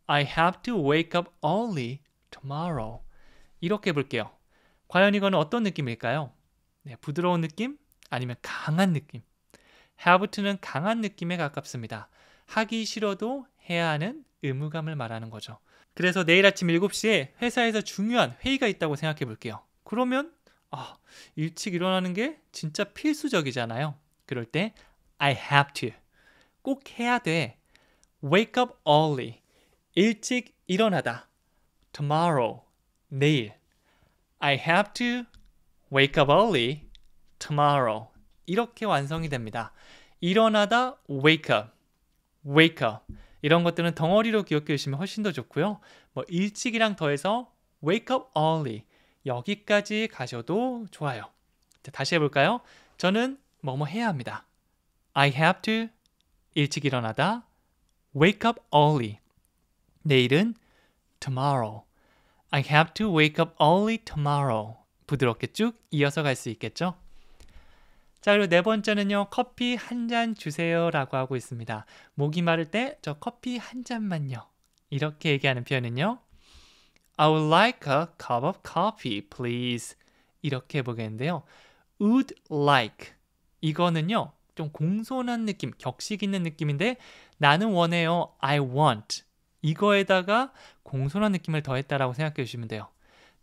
Speaker 1: I have to wake up early tomorrow. 이렇게 볼게요. 과연 이거는 어떤 느낌일까요? 네, 부드러운 느낌? 아니면 강한 느낌? have to는 강한 느낌에 가깝습니다. 하기 싫어도 해야 하는 의무감을 말하는 거죠. 그래서 내일 아침 7시에 회사에서 중요한 회의가 있다고 생각해 볼게요. 그러면 일찍 일어나는 게 진짜 필수적이잖아요. 그럴 때 I have to. 꼭 해야 돼. Wake up early. 일찍 일어나다. Tomorrow. 내일. I have to wake up early tomorrow. 이렇게 완성이 됩니다. 일어나다 wake up. wake up. 이런 것들은 덩어리로 기억해 주시면 훨씬 더 좋고요. 뭐 일찍이랑 더해서 wake up early. 여기까지 가셔도 좋아요. 자, 다시 해볼까요? 저는 뭐뭐 해야 합니다. I have to 일찍 일어나다 wake up early. 내일은 tomorrow. I have to wake up early tomorrow. 부드럽게 쭉 이어서 갈 수 있겠죠? 자, 그리고 네 번째는요. 커피 한 잔 주세요 라고 하고 있습니다. 목이 마를 때 저 커피 한 잔만요. 이렇게 얘기하는 표현은요. I would like a cup of coffee, please. 이렇게 해보겠는데요. would like. 이거는요. 좀 공손한 느낌, 격식 있는 느낌인데 나는 원해요. I want. 이거에다가 공손한 느낌을 더했다라고 생각해 주시면 돼요.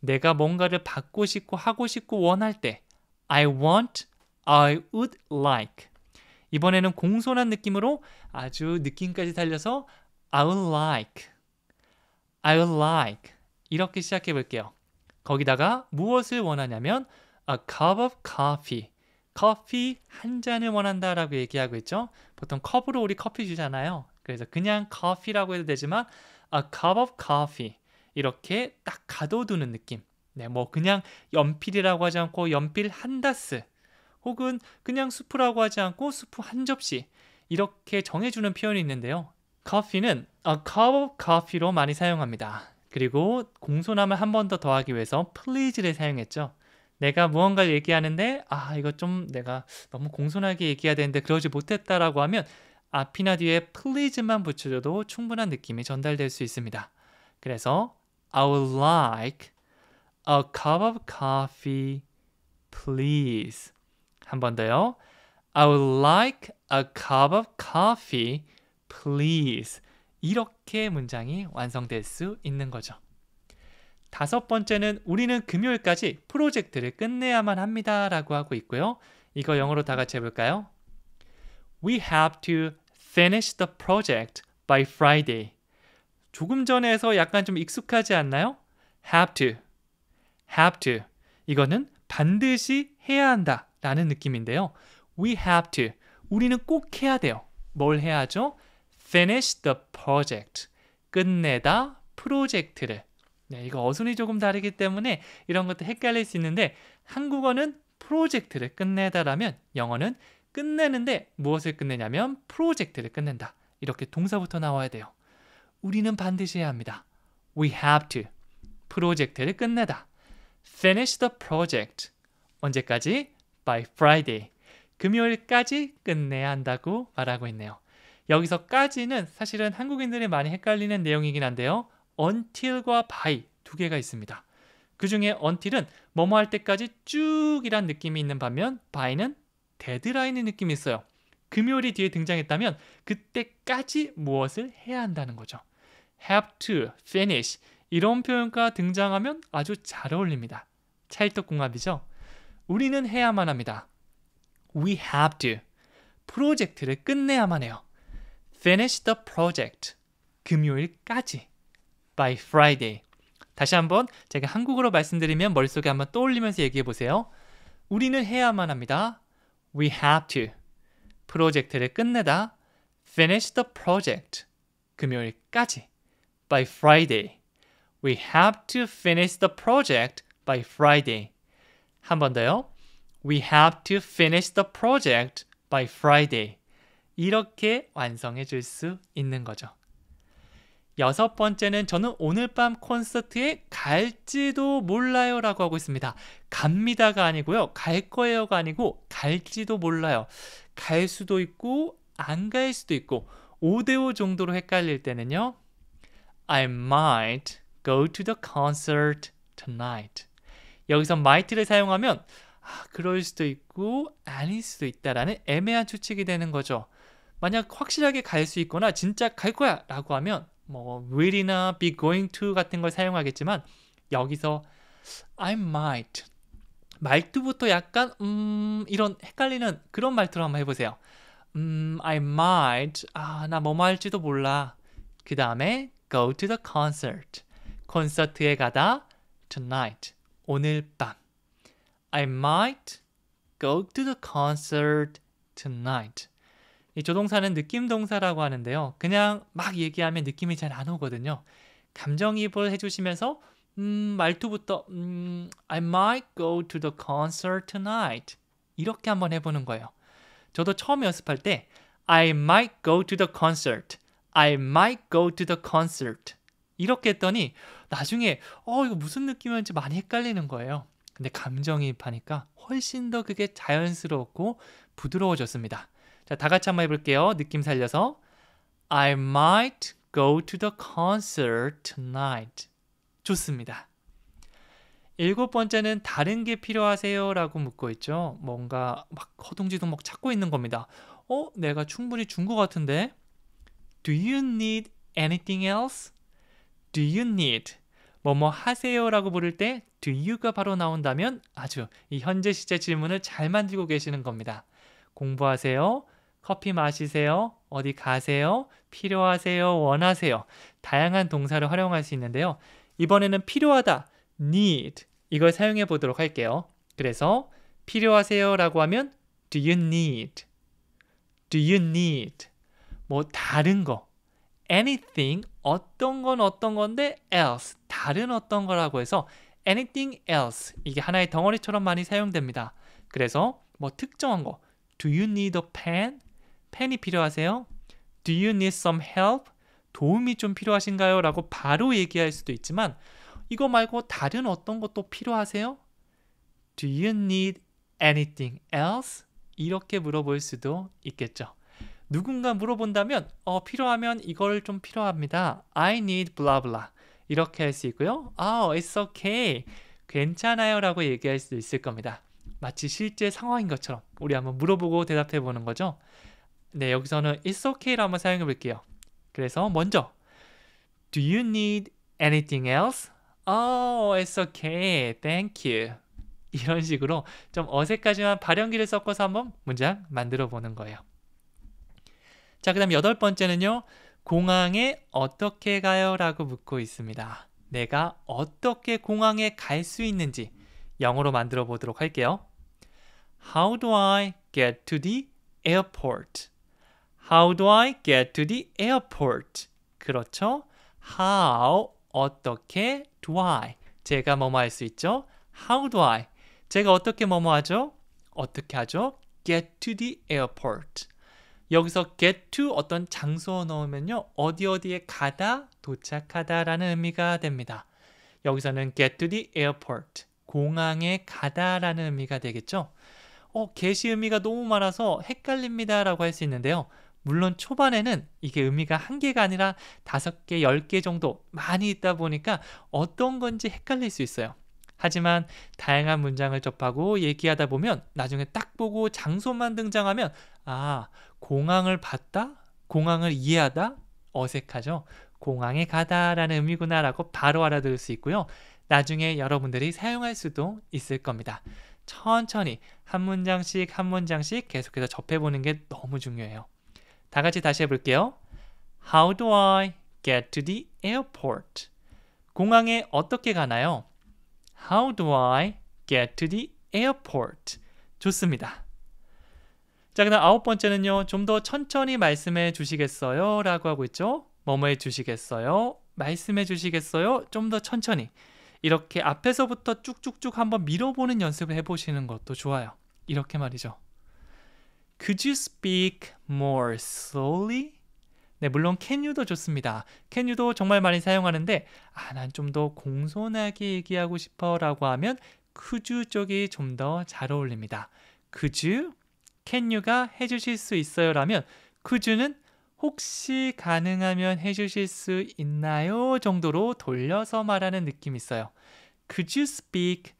Speaker 1: 내가 뭔가를 받고 싶고 하고 싶고 원할 때 I want, I would like. 이번에는 공손한 느낌으로 아주 느낌까지 달려서 I would like, I would like 이렇게 시작해 볼게요. 거기다가 무엇을 원하냐면 a cup of coffee. 커피 한 잔을 원한다라고 얘기하고 있죠. 보통 컵으로 우리 커피 주잖아요. 그래서 그냥 커피라고 해도 되지만 a cup of coffee 이렇게 딱 가둬두는 느낌. 네, 뭐 그냥 연필이라고 하지 않고 연필 한 다스 혹은 그냥 수프라고 하지 않고 수프 한 접시 이렇게 정해주는 표현이 있는데요. coffee는 a cup of coffee로 많이 사용합니다. 그리고 공손함을 한 번 더 더하기 위해서 please를 사용했죠. 내가 무언가를 얘기하는데 이거 좀 내가 너무 공손하게 얘기해야 되는데 그러지 못했다라고 하면 앞이나 뒤에 please만 붙여줘도 충분한 느낌이 전달될 수 있습니다. 그래서 I would like a cup of coffee, please. 한 번 더요. I would like a cup of coffee, please. 이렇게 문장이 완성될 수 있는 거죠. 다섯 번째는 우리는 금요일까지 프로젝트를 끝내야만 합니다 라고 하고 있고요. 이거 영어로 다 같이 해볼까요? We have to finish the project by Friday. 조금 전에 해서 약간 좀 익숙하지 않나요? have to. 이거는 반드시 해야 한다 라는 느낌인데요. We have to. 우리는 꼭 해야 돼요. 뭘 해야 하죠? Finish the project. 끝내다 프로젝트를. 네, 이거 어순이 조금 다르기 때문에 이런 것도 헷갈릴 수 있는데 한국어는 프로젝트를 끝내다라면 영어는 끝내는데 무엇을 끝내냐면 프로젝트를 끝낸다. 이렇게 동사부터 나와야 돼요. 우리는 반드시 해야 합니다. We have to. 프로젝트를 끝내다. Finish the project. 언제까지? By Friday. 금요일까지 끝내야 한다고 말하고 있네요. 여기서까지는 사실은 한국인들이 많이 헷갈리는 내용이긴 한데요. until과 by 두 개가 있습니다. 그 중에 until은 뭐뭐 할 때까지 쭉이란 느낌이 있는 반면 by는 데드라인의 느낌이 있어요. 금요일이 뒤에 등장했다면 그때까지 무엇을 해야 한다는 거죠. have to, finish 이런 표현과 등장하면 아주 잘 어울립니다. 찰떡궁합이죠. 우리는 해야만 합니다. We have to. 프로젝트를 끝내야만 해요. Finish the project. 금요일까지. By Friday. 다시 한번 제가 한국어로 말씀드리면 머릿속에 한번 떠올리면서 얘기해 보세요. 우리는 해야만 합니다. We have to. 프로젝트를 끝내다. Finish the project. 금요일까지. By Friday. We have to finish the project by Friday. 한 번 더요. We have to finish the project by Friday. 이렇게 완성해 줄 수 있는 거죠. 여섯 번째는 저는 오늘 밤 콘서트에 갈지도 몰라요 라고 하고 있습니다. 갑니다가 아니고요. 갈 거예요가 아니고 갈지도 몰라요. 갈 수도 있고 안 갈 수도 있고 5대5 정도로 헷갈릴 때는요. I might go to the concert tonight. 여기서 might를 사용하면 그럴 수도 있고 아닐 수도 있다라는 애매한 추측이 되는 거죠. 만약 확실하게 갈 수 있거나 진짜 갈 거야 라고 하면 will이나 be going to 같은 걸 사용하겠지만 여기서 I might 말투부터 약간 이런 헷갈리는 그런 말투로 한번 해보세요. I might 나 뭐뭐 할지도 몰라. 그 다음에 go to the concert 콘서트에 가다 tonight 오늘 밤 I might go to the concert tonight. 이 조동사는 느낌 동사라고 하는데요. 그냥 막 얘기하면 느낌이 잘 안 오거든요. 감정이입을 해주시면서 말투부터 I might go to the concert tonight. 이렇게 한번 해보는 거예요. 저도 처음 연습할 때 I might go to the concert. I might go to the concert. 이렇게 했더니 나중에 이거 무슨 느낌이었는지 많이 헷갈리는 거예요. 근데 감정이입하니까 훨씬 더 그게 자연스럽고 부드러워졌습니다. 자, 다 같이 한번 해볼게요. 느낌 살려서 I might go to the concert tonight. 좋습니다. 일곱 번째는 다른 게 필요하세요? 라고 묻고 있죠. 뭔가 막 허둥지둥 찾고 있는 겁니다. 내가 충분히 준 것 같은데 Do you need anything else? Do you need 뭐뭐 하세요? 라고 부를 때 do you가 바로 나온다면 아주 이 현재 시제 질문을 잘 만들고 계시는 겁니다. 공부하세요? 커피 마시세요? 어디 가세요? 필요하세요? 원하세요? 다양한 동사를 활용할 수 있는데요. 이번에는 필요하다, need 이걸 사용해 보도록 할게요. 그래서 필요하세요? 라고 하면 do you need? Do you need? 다른 거 anything 어떤 건 어떤 건데 else 다른 어떤 거라고 해서 anything else 이게 하나의 덩어리처럼 많이 사용됩니다. 그래서 특정한 거 Do you need a pen? 펜이 필요하세요? Do you need some help? 도움이 좀 필요하신가요? 라고 바로 얘기할 수도 있지만 이거 말고 다른 어떤 것도 필요하세요? Do you need anything else? 이렇게 물어볼 수도 있겠죠. 누군가 물어본다면 필요하면 이걸 좀 필요합니다. I need blah blah. 이렇게 할 수 있고요. It's okay. 괜찮아요 라고 얘기할 수도 있을 겁니다. 마치 실제 상황인 것처럼 우리 한번 물어보고 대답해 보는 거죠. 네, 여기서는 It's okay를 한번 사용해 볼게요. 그래서 먼저 Do you need anything else? It's okay. Thank you. 이런 식으로 좀 어색하지만 발연기를 섞어서 한번 문장 만들어 보는 거예요. 자, 그 다음 8번째는요. 공항에 어떻게 가요? 라고 묻고 있습니다. 내가 어떻게 공항에 갈 수 있는지 영어로 만들어 보도록 할게요. How do I get to the airport? How do I get to the airport? 그렇죠? How, 어떻게, do I? 제가 뭐뭐 할 수 있죠? How do I? 제가 어떻게 뭐뭐 하죠? 어떻게 하죠? Get to the airport. 여기서 get to 어떤 장소 넣으면요. 어디에 가다, 도착하다 라는 의미가 됩니다. 여기서는 get to the airport. 공항에 가다 라는 의미가 되겠죠. get이 의미가 너무 많아서 헷갈립니다 라고 할 수 있는데요. 물론 초반에는 이게 의미가 1개가 아니라 5개, 10개 정도 많이 있다 보니까 어떤 건지 헷갈릴 수 있어요. 하지만 다양한 문장을 접하고 얘기하다 보면 나중에 딱 보고 장소만 등장하면 공항을 봤다? 공항을 이해하다? 어색하죠? 공항에 가다 라는 의미구나 라고 바로 알아들을 수 있고요. 나중에 여러분들이 사용할 수도 있을 겁니다. 천천히 한 문장씩 한 문장씩 계속해서 접해보는 게 너무 중요해요. 다 같이 다시 해볼게요. How do I get to the airport? 공항에 어떻게 가나요? How do I get to the airport? 좋습니다. 자, 그 다음 9번째는요. 좀 더 천천히 말씀해 주시겠어요? 라고 하고 있죠. 뭐뭐 해 주시겠어요? 말씀해 주시겠어요? 좀 더 천천히. 이렇게 앞에서부터 쭉쭉쭉 한번 밀어보는 연습을 해보시는 것도 좋아요. 이렇게 말이죠. Could you speak more slowly? 네, 물론 can you도 좋습니다. can you도 정말 많이 사용하는데 난 좀 더 공손하게 얘기하고 싶어 라고 하면 could you 쪽이 좀 더 잘 어울립니다. could you, can you가 해주실 수 있어요 라면 could you는 혹시 가능하면 해주실 수 있나요? 정도로 돌려서 말하는 느낌이 있어요. Could you speak?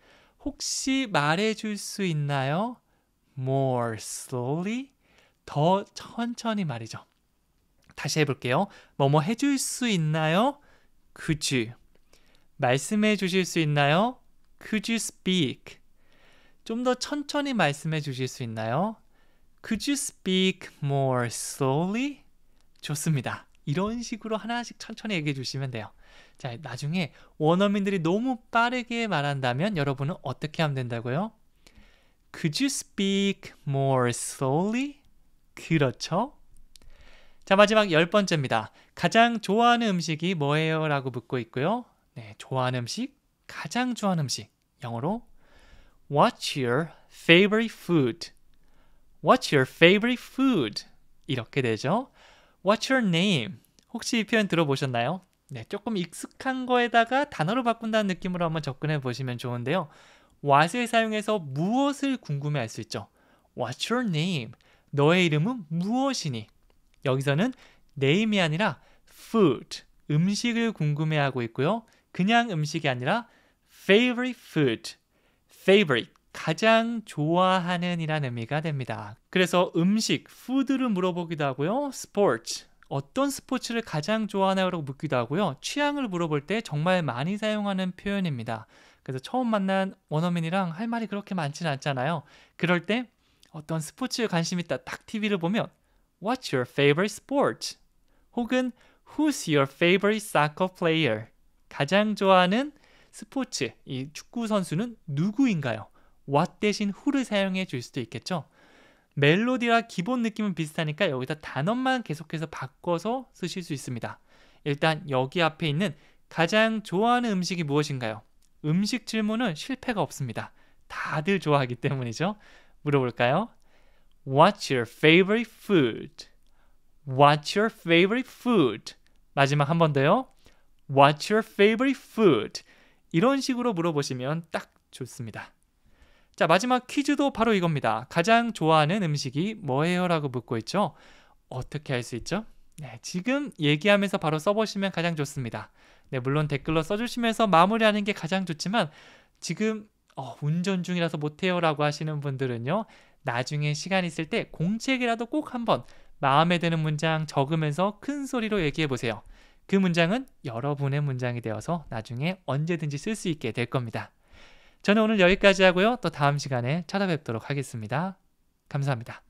Speaker 1: 혹시 말해줄 수 있나요? More slowly? 더 천천히 말이죠. 다시 해볼게요. 뭐뭐 해줄 수 있나요? Could you? 말씀해 주실 수 있나요? Could you speak? 좀 더 천천히 말씀해 주실 수 있나요? Could you speak more slowly? 좋습니다. 이런 식으로 하나씩 천천히 얘기해 주시면 돼요. 자, 나중에 원어민들이 너무 빠르게 말한다면 여러분은 어떻게 하면 된다고요? Could you speak more slowly? 그렇죠? 자, 마지막 10번째입니다. 가장 좋아하는 음식이 뭐예요? 라고 묻고 있고요. 네, 좋아하는 음식, 가장 좋아하는 음식. 영어로 What's your favorite food? What's your favorite food? 이렇게 되죠. What's your name? 혹시 이 표현 들어보셨나요? 네, 조금 익숙한 거에다가 단어로 바꾼다는 느낌으로 한번 접근해 보시면 좋은데요. what을 사용해서 무엇을 궁금해할 수 있죠. What's your name? 너의 이름은 무엇이니? 여기서는 name이 아니라 food, 음식을 궁금해하고 있고요. 그냥 음식이 아니라 favorite food, favorite, 가장 좋아하는 이라는 의미가 됩니다. 그래서 음식, food를 물어보기도 하고요. 스포츠, 어떤 스포츠를 가장 좋아하나요? 라고 묻기도 하고요. 취향을 물어볼 때 정말 많이 사용하는 표현입니다. 그래서 처음 만난 원어민이랑 할 말이 그렇게 많지는 않잖아요. 그럴 때 어떤 스포츠에 관심 있다 딱 TV를 보면 What's your favorite sport? 혹은 Who's your favorite soccer player? 가장 좋아하는 스포츠, 이 축구 선수는 누구인가요? What 대신 who를 사용해 줄 수도 있겠죠. 멜로디와 기본 느낌은 비슷하니까 여기다 단어만 계속해서 바꿔서 쓰실 수 있습니다. 일단 여기 앞에 있는 가장 좋아하는 음식이 무엇인가요? 음식 질문은 실패가 없습니다. 다들 좋아하기 때문이죠. 물어볼까요? What's your favorite food? What's your favorite food? 마지막 한 번 더요. What's your favorite food? 이런 식으로 물어보시면 딱 좋습니다. 자, 마지막 퀴즈도 바로 이겁니다. 가장 좋아하는 음식이 뭐예요? 라고 묻고 있죠. 어떻게 할 수 있죠? 네, 지금 얘기하면서 바로 써보시면 가장 좋습니다. 네, 물론 댓글로 써주시면서 마무리하는 게 가장 좋지만 지금 운전 중이라서 못해요 라고 하시는 분들은요. 나중에 시간 있을 때 공책이라도 꼭 한번 마음에 드는 문장 적으면서 큰 소리로 얘기해 보세요. 그 문장은 여러분의 문장이 되어서 나중에 언제든지 쓸 수 있게 될 겁니다. 저는 오늘 여기까지 하고요. 또 다음 시간에 찾아뵙도록 하겠습니다. 감사합니다.